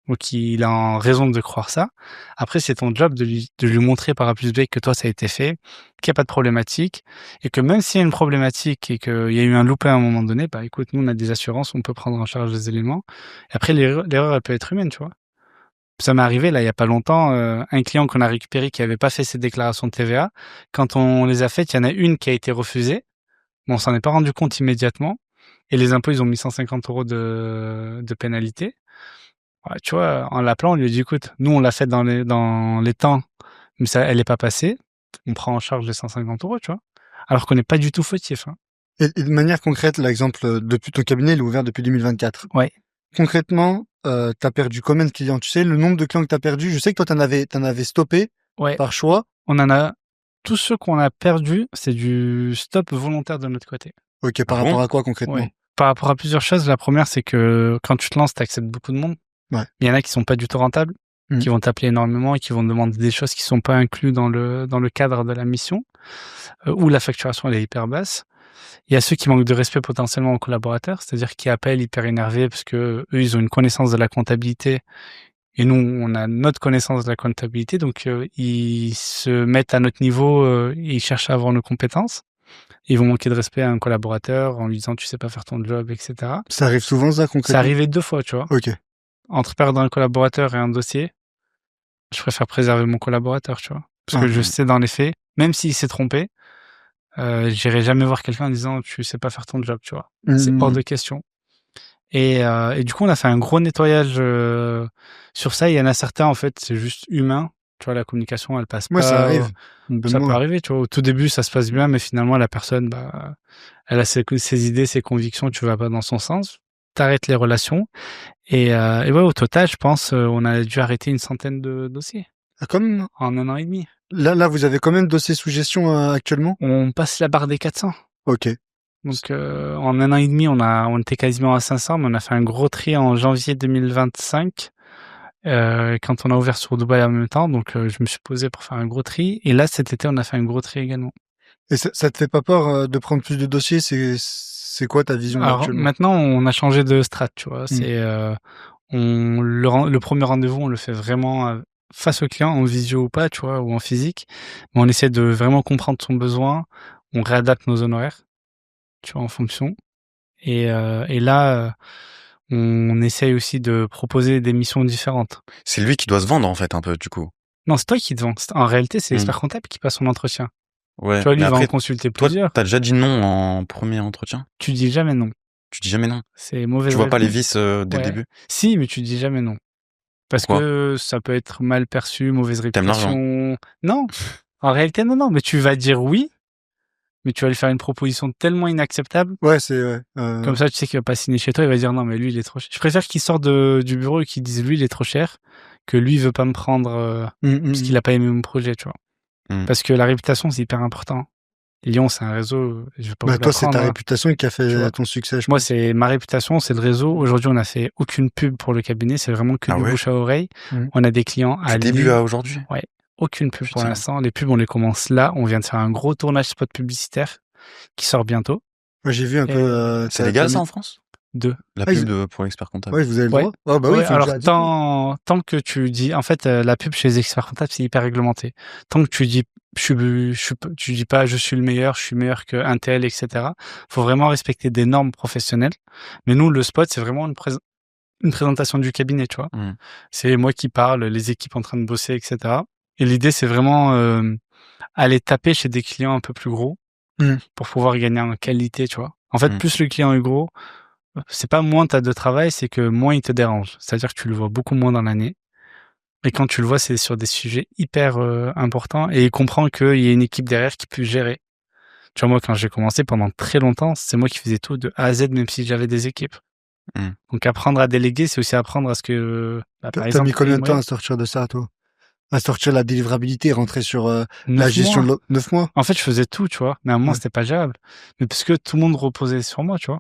Donc, il a en raison de croire ça. Après, c'est ton job de lui montrer par A plus B que toi, ça a été fait, qu'il n'y a pas de problématique, et que même s'il y a une problématique et qu'il y a eu un loupé à un moment donné, bah, écoute, nous, on a des assurances, on peut prendre en charge les éléments. Et après, l'erreur, elle peut être humaine, tu vois. Ça m'est arrivé, là, il y a pas longtemps, un client qu'on a récupéré qui avait pas fait ses déclarations de TVA. Quand on les a faites, il y en a une qui a été refusée. Bon, on s'en est pas rendu compte immédiatement. Et les impôts, ils ont mis 150 € de pénalité. Ouais, tu vois, en l'appelant, on lui a dit, écoute, nous, on l'a fait dans les temps, mais ça, elle est pas passée. On prend en charge les 150 €, tu vois. Alors qu'on n'est pas du tout fautif, hein. Et de manière concrète, l'exemple, depuis ton cabinet, il est ouvert depuis 2024. Ouais. Concrètement, t'as perdu combien de clients? Tu sais, le nombre de clients que t'as perdu, je sais que toi, t'en avais stoppé Ouais. par choix. On en a, tous ceux qu'on a perdus, c'est du stop volontaire de notre côté. Ok, par rapport à quoi concrètement? Ouais. Par rapport à plusieurs choses. La première, c'est que quand tu te lances, t'acceptes beaucoup de monde. Ouais. Il y en a qui sont pas du tout rentables, qui vont t'appeler énormément et qui vont te demander des choses qui sont pas incluses dans le cadre de la mission, où la facturation elle est hyper basse. Il y a ceux qui manquent de respect potentiellement aux collaborateurs, c'est-à-dire qui appellent hyper énervés parce que eux, ils ont une connaissance de la comptabilité et nous, on a notre connaissance de la comptabilité, donc ils se mettent à notre niveau et ils cherchent à avoir nos compétences. Ils vont manquer de respect à un collaborateur en lui disant tu sais pas faire ton job, etc. Ça arrive souvent ça concrètement? Ça arrivait 2 fois, tu vois. Ok. Entre perdre un collaborateur et un dossier, je préfère préserver mon collaborateur, tu vois. Parce que je sais dans les faits, même s'il s'est trompé, j'irai jamais voir quelqu'un en disant tu sais pas faire ton job, tu vois. C'est hors de question. Et du coup, on a fait un gros nettoyage sur ça. Il y en a certains, en fait, c'est juste humain. Tu vois, la communication, elle passe pas. Ça arrive. Ça peut arriver, tu vois. Au tout début, ça se passe bien, mais finalement, la personne, bah, elle a ses idées, ses convictions, tu vas pas dans son sens. T'arrêtes les relations. Et ouais, au total, je pense, on a dû arrêter une centaine de dossiers. Ah, comme en 1 an et demi. Là, vous avez combien de dossiers sous gestion actuellement? On passe la barre des 400. Ok. Donc en 1 an et demi, on était quasiment à 500, mais on a fait un gros tri en janvier 2025 quand on a ouvert sur Dubaï en même temps. Donc je me suis posé pour faire un gros tri. Et là, cet été, on a fait un gros tri également. Et ça te fait pas peur de prendre plus de dossiers? C'est quoi ta vision actuellement? Maintenant, on a changé de strat, tu vois. C'est le premier rendez-vous, on le fait vraiment face au client, en visio ou pas, tu vois, ou en physique. Mais on essaie de vraiment comprendre son besoin. On réadapte nos honoraires, tu vois, en fonction. Et là, on essaye aussi de proposer des missions différentes. C'est lui qui doit se vendre, en fait, un peu, du coup. Non, c'est toi qui te vends. En réalité, c'est l'expert comptable qui passe son entretien. Ouais. Tu vois, lui, mais il va après, en consulter toi, plusieurs. t'as déjà dit non en premier entretien? Tu dis jamais non. Tu dis jamais non? C'est mauvais. Tu vois pas les vices dès le début? Si, mais tu dis jamais non. Parce que ça peut être mal perçu, mauvaise réputation. T'aimes l'argent? Non. En réalité, non. Mais tu vas dire oui, mais tu vas lui faire une proposition tellement inacceptable. Ouais, c'est comme ça, tu sais qu'il va pas signer chez toi, il va dire non, mais lui, il est trop cher. Je préfère qu'il sorte du bureau et qu'il dise lui, il est trop cher, que lui, il veut pas me prendre parce qu'il a pas aimé mon projet, tu vois. Parce que la réputation, c'est hyper important. Lyon, c'est un réseau, je vais pas vous toi, c'est ta hein. réputation qui a fait ton succès. Moi, c'est ma réputation, c'est le réseau. Aujourd'hui, on n'a fait aucune pub pour le cabinet, c'est vraiment que du bouche à oreille. On a des clients à du début à aujourd'hui? Ouais. Aucune pub pour l'instant. Les pubs, on les commence là. On vient de faire un gros tournage spot publicitaire qui sort bientôt. Ouais, j'ai vu un peu. C'est légal ça en France? La pub pour l'expert comptable. Ouais, vous avez le droit. Ah bah oui. Alors tant que tu dis, en fait, la pub chez les experts comptables, c'est hyper réglementé. Tant que tu dis, tu dis pas, je suis le meilleur, je suis meilleur que un tel, etc. Faut vraiment respecter des normes professionnelles. Mais nous, le spot, c'est vraiment une présentation du cabinet, tu vois. C'est moi qui parle, les équipes en train de bosser, etc. Et l'idée, c'est vraiment aller taper chez des clients un peu plus gros pour pouvoir gagner en qualité, tu vois. En fait, plus le client est gros, c'est pas moins t'as de travail, c'est que moins il te dérange. C'est-à-dire que tu le vois beaucoup moins dans l'année. Et quand tu le vois, c'est sur des sujets hyper importants et il comprend qu'il y a une équipe derrière qui peut gérer. Tu vois, moi, quand j'ai commencé pendant très longtemps, c'est moi qui faisais tout de A à Z, même si j'avais des équipes. Donc, apprendre à déléguer, c'est aussi apprendre à ce que, par exemple. T'as mis combien de temps à sortir de ça, toi? À sortir la délivrabilité, rentrer sur la gestion de 9 mois. En fait, je faisais tout, tu vois. Mais à un moment, c'était pas gérable. Mais parce que tout le monde reposait sur moi, tu vois.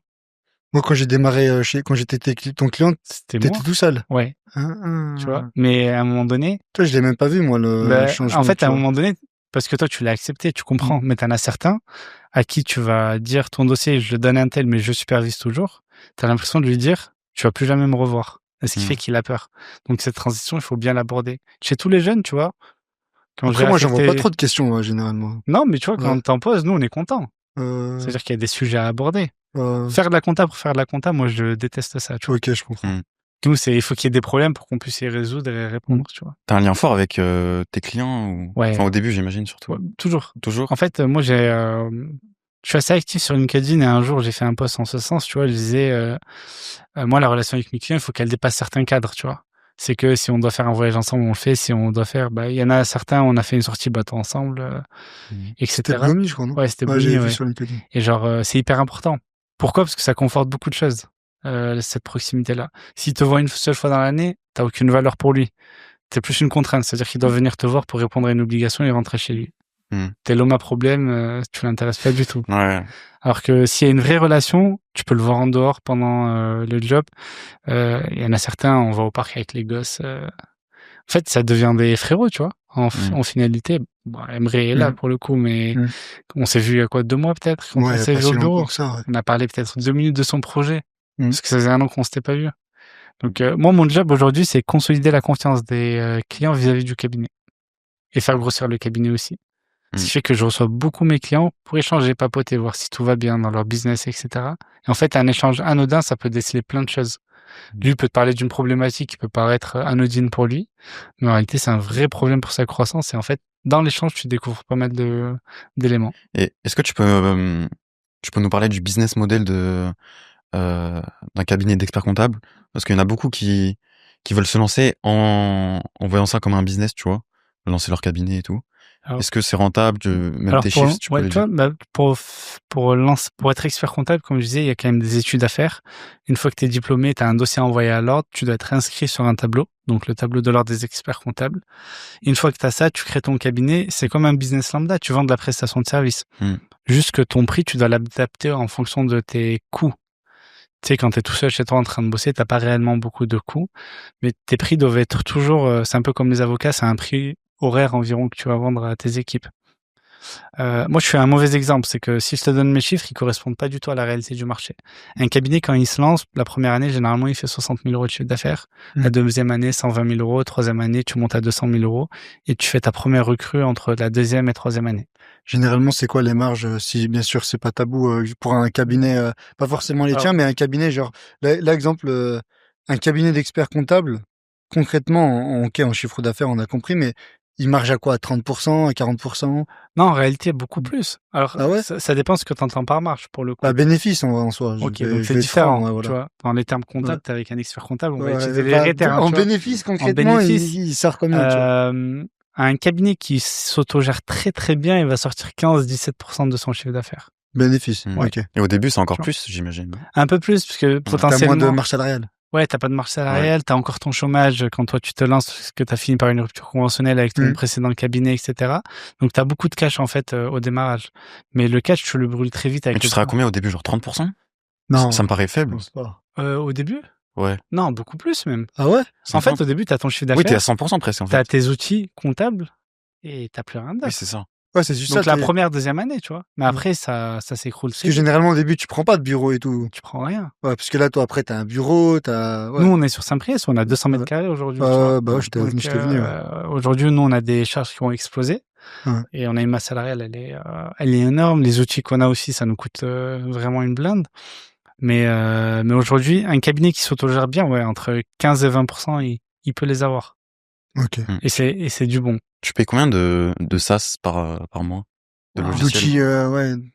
Moi, quand j'ai démarré quand j'étais ton client, t'étais tout seul. Ouais. Tu vois. Mais à un moment donné. Toi, je l'ai même pas vu, moi, le changement. En fait, à un moment donné, parce que toi, tu l'as accepté, tu comprends. Mais t'en as certains à qui tu vas dire ton dossier, je le donne à un tel, mais je supervise toujours. T'as l'impression de lui dire, tu vas plus jamais me revoir. Ce qui fait qu'il a peur. Donc cette transition, il faut bien l'aborder. Chez tous les jeunes, tu vois, quand Après, j'ai moi, j'en vois pas affecté... trop de questions, moi, généralement. Non, mais tu vois, quand Ouais. on t'en pose, nous, on est content. Euh, C'est-à-dire qu'il y a des sujets à aborder. euh, Faire de la compta pour faire de la compta, moi, je déteste ça, tu vois. ok, je comprends. Mm. Nous, il faut qu'il y ait des problèmes pour qu'on puisse y résoudre et répondre, tu vois. T'as un lien fort avec tes clients ou... Ouais. Enfin, au début, j'imagine, surtout. Ouais, toujours. Toujours? En fait, moi, je suis assez actif sur LinkedIn et un jour, j'ai fait un post en ce sens, tu vois, je disais, moi, la relation avec mes clients, il faut qu'elle dépasse certains cadres, tu vois. C'est que si on doit faire un voyage ensemble, on le fait. Si on doit faire, il y en a certains, on a fait une sortie bateau ensemble, etc. C'était Blomi, je crois, non? Ouais, c'était Ouais, j'ai Bonnie, vu ouais. sur LinkedIn. Et genre, c'est hyper important. Pourquoi? Parce que ça conforte beaucoup de choses, cette proximité-là. S'il te voit une seule fois dans l'année, t'as aucune valeur pour lui. C'est plus une contrainte. C'est-à-dire qu'il doit venir te voir pour répondre à une obligation et rentrer chez lui. T'es l'homme à problème, tu l'intéresse pas du tout. Ouais. Alors que s'il y a une vraie relation, tu peux le voir en dehors pendant le job. Il y en a certains, on va au parc avec les gosses. En fait, ça devient des frérots, tu vois. En finalité, Emre est là pour le coup, mais on s'est vu il y a quoi, 2 mois peut-être quand on s'est vu au bureau. On a parlé peut-être 2 minutes de son projet parce que ça faisait 1 an qu'on s'était pas vu. Donc moi, mon job aujourd'hui, c'est consolider la confiance des clients vis-à-vis du cabinet et faire grossir le cabinet aussi. Ce qui fait que je reçois beaucoup mes clients pour échanger, papoter, voir si tout va bien dans leur business, etc. Et en fait, un échange anodin, ça peut déceler plein de choses. Lui peut te parler d'une problématique qui peut paraître anodine pour lui, mais en réalité, c'est un vrai problème pour sa croissance. Et en fait, dans l'échange, tu découvres pas mal d'éléments. Et est-ce que tu peux nous parler du business model d'un cabinet d'experts comptables? Parce qu'il y en a beaucoup qui veulent se lancer en voyant ça comme un business, tu vois, lancer leur cabinet et tout. Alors, est-ce que c'est rentable? Même tes chiffres, tu peux les dire. Pour être expert comptable, comme je disais, il y a quand même des études à faire. Une fois que tu es diplômé, tu as un dossier envoyé à l'ordre, tu dois être inscrit sur un tableau, donc le tableau de l'ordre des experts comptables. Une fois que tu as ça, tu crées ton cabinet. C'est comme un business lambda, tu vends de la prestation de service. Juste que ton prix, tu dois l'adapter en fonction de tes coûts. Tu sais, quand tu es tout seul chez toi en train de bosser, t'as pas réellement beaucoup de coûts, mais tes prix doivent être toujours, c'est un peu comme les avocats, c'est un prix horaire environ que tu vas vendre à tes équipes. Moi, je suis un mauvais exemple, c'est que si je te donne mes chiffres, ils correspondent pas du tout à la réalité du marché. Un cabinet, quand il se lance, la première année, généralement, il fait 60 000 € de chiffre d'affaires. La deuxième année, 120 000 €. Troisième année, tu montes à 200 000 € et tu fais ta première recrue entre la deuxième et troisième année. Généralement, c'est quoi les marges, si bien sûr c'est pas tabou, pour un cabinet, pas forcément les tiens, mais un cabinet genre, l'exemple, un cabinet d'experts comptables, concrètement, en chiffre d'affaires, on a compris, mais il marge à quoi? À 30%, à 40%? Non, en réalité, beaucoup plus. Alors, Ah ouais? ça dépend ce que tu entends par marge, pour le coup. Bénéfice, en soi. Ok, donc c'est différent, franc, voilà. Tu vois. Dans les termes comptables, t'es avec un expert comptable, on va utiliser les vrais termes. En bénéfice, concrètement, il sort combien, tu vois? Un cabinet qui s'autogère très très bien, il va sortir 15-17% de son chiffre d'affaires. Bénéfice, ok. Et au début, c'est encore plus, j'imagine. Un peu plus, parce que potentiellement... T'as moins de marge salariale. Ouais, t'as pas de marge salariale, t'as encore ton chômage quand toi tu te lances, parce que t'as fini par une rupture conventionnelle avec ton précédent cabinet, etc. Donc t'as beaucoup de cash en fait au démarrage. Mais le cash, tu le brûles très vite avec. Mais tu seras à combien au début, genre 30%? Non. Ça me paraît faible. Au début? Ouais. Non, beaucoup plus même. Ah ouais? En fait, au début, t'as ton chiffre d'affaires. Oui, t'es à 100% presque en fait. T'as tes outils comptables et t'as plus rien d'autre. Oui, c'est ça. Ouais, c'est juste donc ça. Donc la première, deuxième année, tu vois. Mais après, ça s'écroule. Parce que généralement, au début, tu prends pas de bureau et tout. Tu prends rien. Ouais, parce que là, toi, après, t'as un bureau, t'as... Ouais. Nous, on est sur Saint-Priest, on a 200 mètres carrés aujourd'hui. J'étais venu. Aujourd'hui, nous, on a des charges qui ont explosé. Et on a une masse salariale, elle est énorme. Les outils qu'on a aussi, ça nous coûte vraiment une blinde. Mais aujourd'hui, un cabinet qui s'autogère bien, entre 15 et 20%, il peut les avoir. Ok. Et c'est du bon. Tu payes combien de SaaS par mois? De logiciels? D'outils,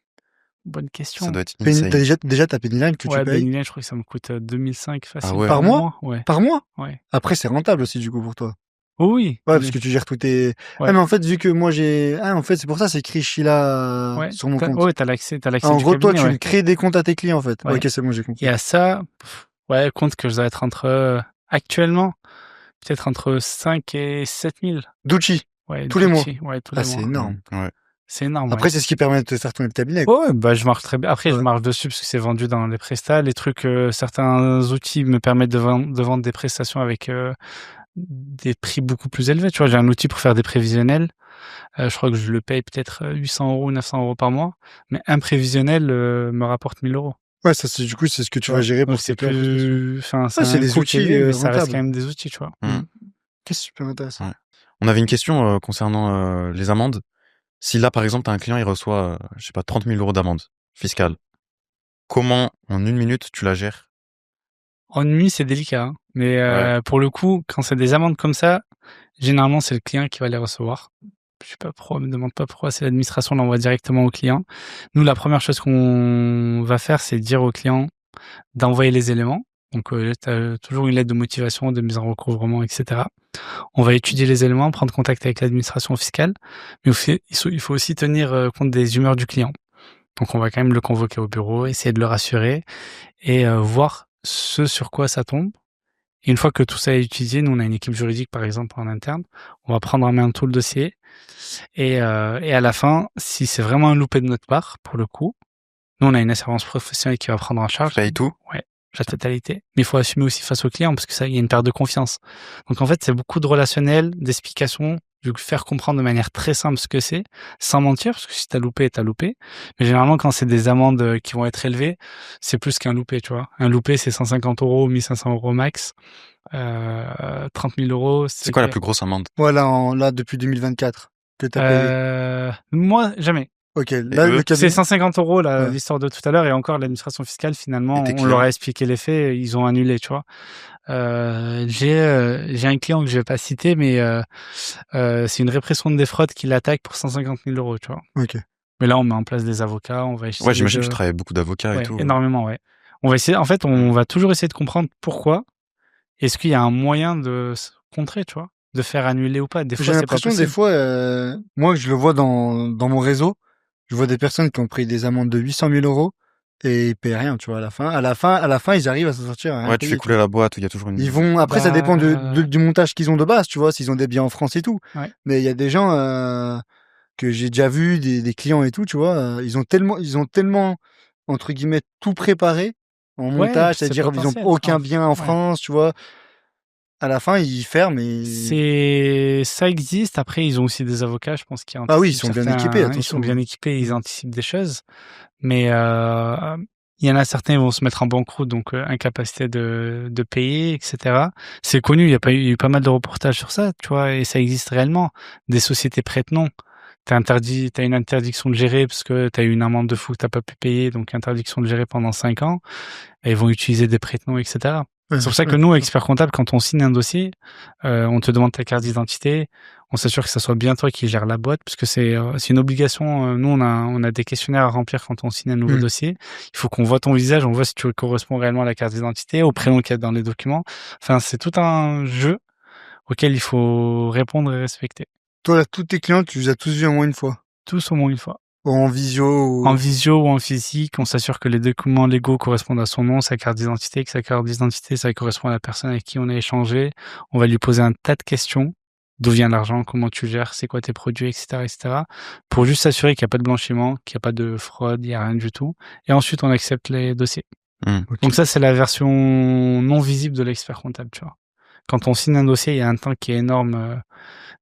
Bonne question. Ça doit être insane. Déjà ta Pennyline que tu payes? Pennyline, je crois que ça me coûte 2005 facile. Ah ouais. Par mois? Ouais. Par mois? Ouais. Après, c'est rentable aussi, du coup, pour toi. Oh oui. Ouais, parce que tu gères tous tes... Ouais. Ah, mais en fait, vu que moi en fait, c'est pour ça, c'est écrit Sheila sur mon compte. Ouais, t'as l'accès en gros, toi, tu crées des comptes à tes clients, en fait. Ouais. Ok, c'est bon, j'ai compris. Et à ça, compte que je dois être actuellement, peut-être entre 5 et 7 000. D'outils? Ouais, tous les mois? Ouais, tous les mois. C'est énorme. Ouais. C'est énorme. Après, c'est ce qui permet de te faire tourner le cabinet. Ouais, je marche très bien. Après, je marche dessus parce que c'est vendu dans les prestats. Les trucs, certains outils me permettent de vendre des prestations avec des prix beaucoup plus élevés. Tu vois, j'ai un outil pour faire des prévisionnels. Je crois que je le paye peut-être 800 €, 900 € par mois. Mais un prévisionnel me rapporte 1 000 €. Ouais, ça, c'est ce que tu vas gérer Donc pour c'est tes clients. plus, enfin, c'est C'est un des coût outils élevé, mais ça reste rentables. quand même des outils, tu vois. Mmh. C'est super intéressant. Ouais. On avait une question concernant les amendes. Si là, par exemple, tu as un client, il reçoit, je sais pas, 30 000 € d'amende fiscale, comment, en 1 minute, tu la gères? En nuit, c'est délicat, hein. Mais Ouais. pour le coup, quand c'est des amendes comme ça, généralement, c'est le client qui va les recevoir. Je sais pas pourquoi, me demande pas pourquoi, c'est l'administration l'envoie directement au client. Nous, la première chose qu'on va faire, c'est dire au client d'envoyer les éléments. Donc, tu as toujours une lettre de motivation, de mise en recouvrement, etc. On va étudier les éléments, prendre contact avec l'administration fiscale, mais il faut aussi tenir compte des humeurs du client. Donc, on va quand même le convoquer au bureau, essayer de le rassurer et voir ce sur quoi ça tombe. Et une fois que tout ça est étudié, nous, on a une équipe juridique, par exemple, en interne. On va prendre en main tout le dossier. Et à la fin, si c'est vraiment un loupé de notre part, pour le coup, nous, on a une assurance professionnelle qui va prendre en charge. Tu payes tout? Ouais, la totalité. Mais il faut assumer aussi face au client parce que ça, il y a une perte de confiance. Donc, en fait, c'est beaucoup de relationnel, d'explications, de faire comprendre de manière très simple ce que c'est, sans mentir, parce que si t'as loupé, t'as loupé. Mais généralement, quand c'est des amendes qui vont être élevées, c'est plus qu'un loupé, tu vois. Un loupé, c'est 150 €, 1500 € max. 30 000 €, C'est quoi la plus grosse amende? Là, depuis 2024, que tu as payé. Moi, jamais. Ok, Et là, eux? le C'est cabinet. 150 €, Ouais. l'histoire de tout à l'heure, et encore l'administration fiscale, finalement, Et tes on clients? leur a expliqué les faits, ils ont annulé, tu vois. J'ai un client que je vais pas citer, mais c'est une répression des fraudes qui l'attaque pour 150 000 €, tu vois. Ok. Mais là, on met en place des avocats, on va Ouais, essayer j'imagine que tu de... travailles avec beaucoup d'avocats et Ouais, tout. énormément, ouais. On va essayer, en fait, on va toujours essayer de comprendre pourquoi. Est-ce qu'il y a un moyen de contrer, tu vois, de faire annuler ou pas? Des J'ai fois, c'est pas l'impression, des possible. fois, moi, je le vois dans mon réseau, je vois des personnes qui ont pris des amendes de 800 000 € et ils paient rien, tu vois, à la fin, ils arrivent à s'en sortir, à rien Ouais, tu payer, fais tu couler vois. la boîte, il y a toujours Ils une... vont, après, ça dépend Bah, du montage qu'ils ont de base, tu vois, s'ils ont des biens en France et tout. ouais. Mais il y a des gens, que j'ai déjà vu, des clients et tout, tu vois, ils ont tellement, entre guillemets, tout préparé en Ouais, montage, puis c'est c'est-à-dire, ils ont potentiel. aucun bien en Ouais. France, tu vois. À la fin, ils ferment et, Ça existe. Après, ils ont aussi des avocats, je pense, qui ah oui, ils anticipent sont bien équipés, ils sont attention. bien équipés, ils anticipent des choses. Mais, il y en a certains, ils vont se mettre en banqueroute, donc, incapacité de payer, etc. C'est connu, il y a eu pas mal de reportages sur ça, tu vois, et ça existe réellement. Des sociétés prête-nom. T'as une interdiction de gérer parce que t'as eu une amende de fou que t'as pas pu payer, donc interdiction de gérer pendant 5 ans. Et ils vont utiliser des prête-noms, etc. Ouais, C'est pour ça que nous, expert comptable, quand on signe un dossier, on te demande ta carte d'identité, on s'assure que ça soit bien toi qui gère la boîte, parce que c'est une obligation. Nous, on a des questionnaires à remplir quand on signe un nouveau Mm. dossier. Il faut qu'on voit ton visage, on voit si tu corresponds réellement à la carte d'identité, au prénom qu'il y a dans les documents. Enfin, c'est tout un jeu auquel il faut répondre et respecter. Toi, là, tous tes clients, tu les as tous vus au moins une fois. Tous au moins une fois. Ou en visio, En ou... visio ou en physique, on s'assure que les documents légaux correspondent à son nom, sa carte d'identité, que sa carte d'identité, ça correspond à la personne avec qui on a échangé. On va lui poser un tas de questions. D'où vient l'argent? Comment tu gères? C'est quoi tes produits? Etc., etc. Pour juste s'assurer qu'il n'y a pas de blanchiment, qu'il n'y a pas de fraude, il n'y a rien du tout. Et ensuite, on accepte les dossiers. Ok. Donc ça, c'est la version non visible de l'expert comptable, tu vois. Quand on signe un dossier, il y a un temps qui est énorme,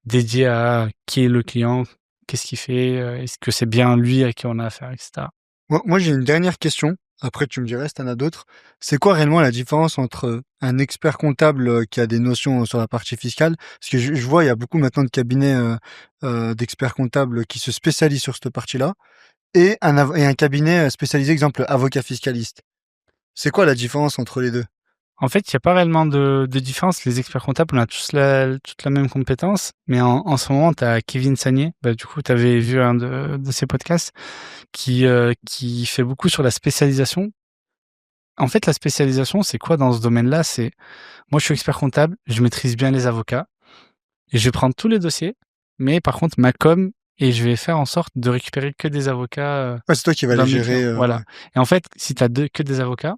dédié à qui est le client, qu'est-ce qu'il fait, est-ce que c'est bien lui à qui on a affaire, etc. Moi, j'ai une dernière question. Après, tu me dirais si t'en as d'autres. C'est quoi réellement la différence entre un expert comptable qui a des notions sur la partie fiscale? Parce que je vois, il y a beaucoup maintenant de cabinets d'experts comptables qui se spécialisent sur cette partie-là, et un cabinet spécialisé, exemple, avocat fiscaliste. C'est quoi la différence entre les deux? En fait, il n'y a pas réellement de différence. Les experts comptables, on a tous toute la même compétence. Mais en ce moment, tu as Kevin Sagné. Bah, du coup, tu avais vu un de ses podcasts qui fait beaucoup sur la spécialisation. En fait, la spécialisation, c'est quoi dans ce domaine-là? C'est, moi, je suis expert comptable, je maîtrise bien les avocats et je vais prendre tous les dossiers. Mais par contre, ma com, et je vais faire en sorte de récupérer que des avocats Ouais, c'est toi qui vas dans les mes gérer. clients. Voilà. Et en fait, si tu as que des avocats,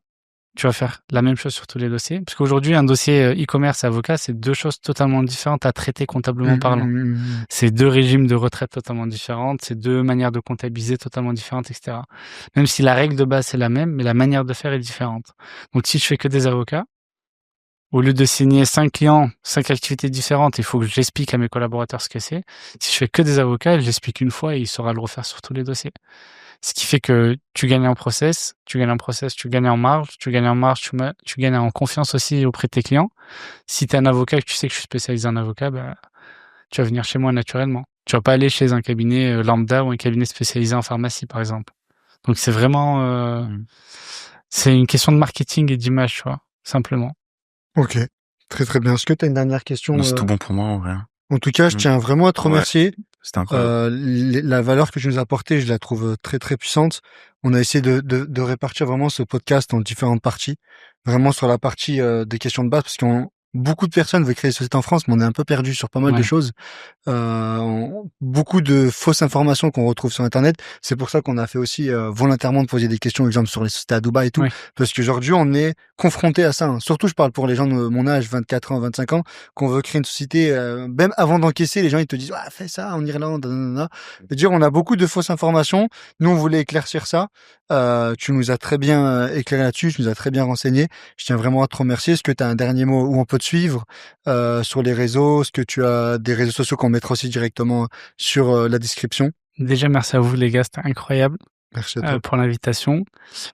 tu vas faire la même chose sur tous les dossiers. Parce qu'aujourd'hui, un dossier e-commerce et avocat, c'est deux choses totalement différentes à traiter comptablement parlant. C'est deux régimes de retraite totalement différentes, c'est deux manières de comptabiliser totalement différentes, etc. Même si la règle de base c'est la même, mais la manière de faire est différente. Donc si je fais que des avocats, Au lieu de signer 5 clients, 5 activités différentes, il faut que j'explique à mes collaborateurs ce que c'est. Si je fais que des avocats, j'explique une fois et il saura le refaire sur tous les dossiers. Ce qui fait que tu gagnes en process, tu gagnes en marge, tu gagnes en confiance aussi auprès de tes clients. Si tu es un avocat et que tu sais que je suis spécialisé en avocat, tu vas venir chez moi naturellement. Tu vas pas aller chez un cabinet lambda ou un cabinet spécialisé en pharmacie, par exemple. Donc c'est vraiment... c'est une question de marketing et d'image, tu vois, simplement. Ok, très très bien. Est-ce que tu as une dernière question? C'est tout bon pour moi, en vrai. En tout cas, je tiens vraiment à te remercier. C'était incroyable. La valeur que tu nous as apportée, je la trouve très très puissante. On a essayé de répartir vraiment ce podcast en différentes parties. Vraiment sur la partie des questions de base, parce qu'on beaucoup de personnes veulent créer des sociétés en France, mais on est un peu perdu sur pas mal de choses. Beaucoup de fausses informations qu'on retrouve sur Internet. C'est pour ça qu'on a fait aussi volontairement de poser des questions, exemple sur les sociétés à Dubaï et tout, parce qu'aujourd'hui on est confronté à ça. Hein. Surtout, je parle pour les gens de mon âge, 24 ans, 25 ans, qu'on veut créer une société. Même avant d'encaisser, les gens ils te disent fais ça en Irlande. C'est-à-dire, on a beaucoup de fausses informations. Nous, on voulait éclaircir ça. Tu nous as très bien éclairé là-dessus, tu nous as très bien renseigné. Je tiens vraiment à te remercier. Est-ce que tu as un dernier mot où on peut te suivre sur les réseaux? Est-ce que tu as des réseaux sociaux qu'on mettra aussi directement sur la description? Déjà, merci à vous les gars, c'était incroyable. Merci à toi. Pour l'invitation.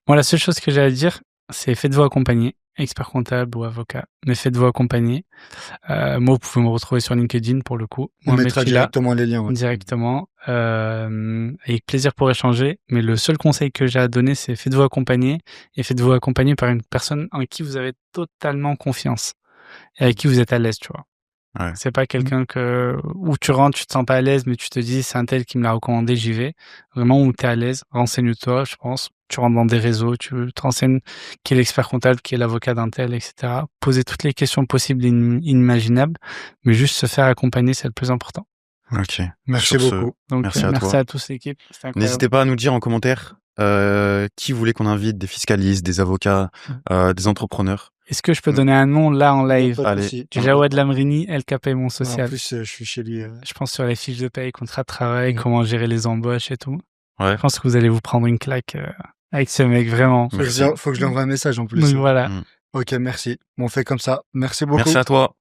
Moi, la seule chose que j'ai à dire, c'est faites-vous accompagner, expert comptable ou avocat, mais faites-vous accompagner. Moi, vous pouvez me retrouver sur LinkedIn pour le coup. On mettra directement les liens. Ouais. Directement, avec plaisir pour échanger. Mais le seul conseil que j'ai à donner, c'est faites-vous accompagner et faites-vous accompagner par une personne en qui vous avez totalement confiance et avec qui vous êtes à l'aise, tu vois. Ouais. C'est pas quelqu'un où tu rentres, tu te sens pas à l'aise, mais tu te dis c'est un tel qui me l'a recommandé, j'y vais. Vraiment où t'es à l'aise, renseigne-toi, je pense. Tu rentres dans des réseaux, tu te renseignes qui est l'expert comptable, qui est l'avocat d'un tel, etc. Posez toutes les questions possibles et inimaginables, mais juste se faire accompagner, c'est le plus important. Ok. Merci beaucoup. Donc, merci à toi. Merci à tous l'équipe. N'hésitez pas à nous dire en commentaire qui voulez qu'on invite, des fiscalistes, des avocats, des entrepreneurs. Est-ce que je peux donner un nom là en live? Allez. Jawad Lamrini, LKP Mon Social. En plus, je suis chez lui. Je pense sur les fiches de paye, contrat de travail, comment gérer les embauches et tout. Ouais. Je pense que vous allez vous prendre une claque avec ce mec, vraiment. Faut que je lui envoie un message en plus. Donc voilà. Ok, merci. Bon, on fait comme ça. Merci beaucoup. Merci à toi.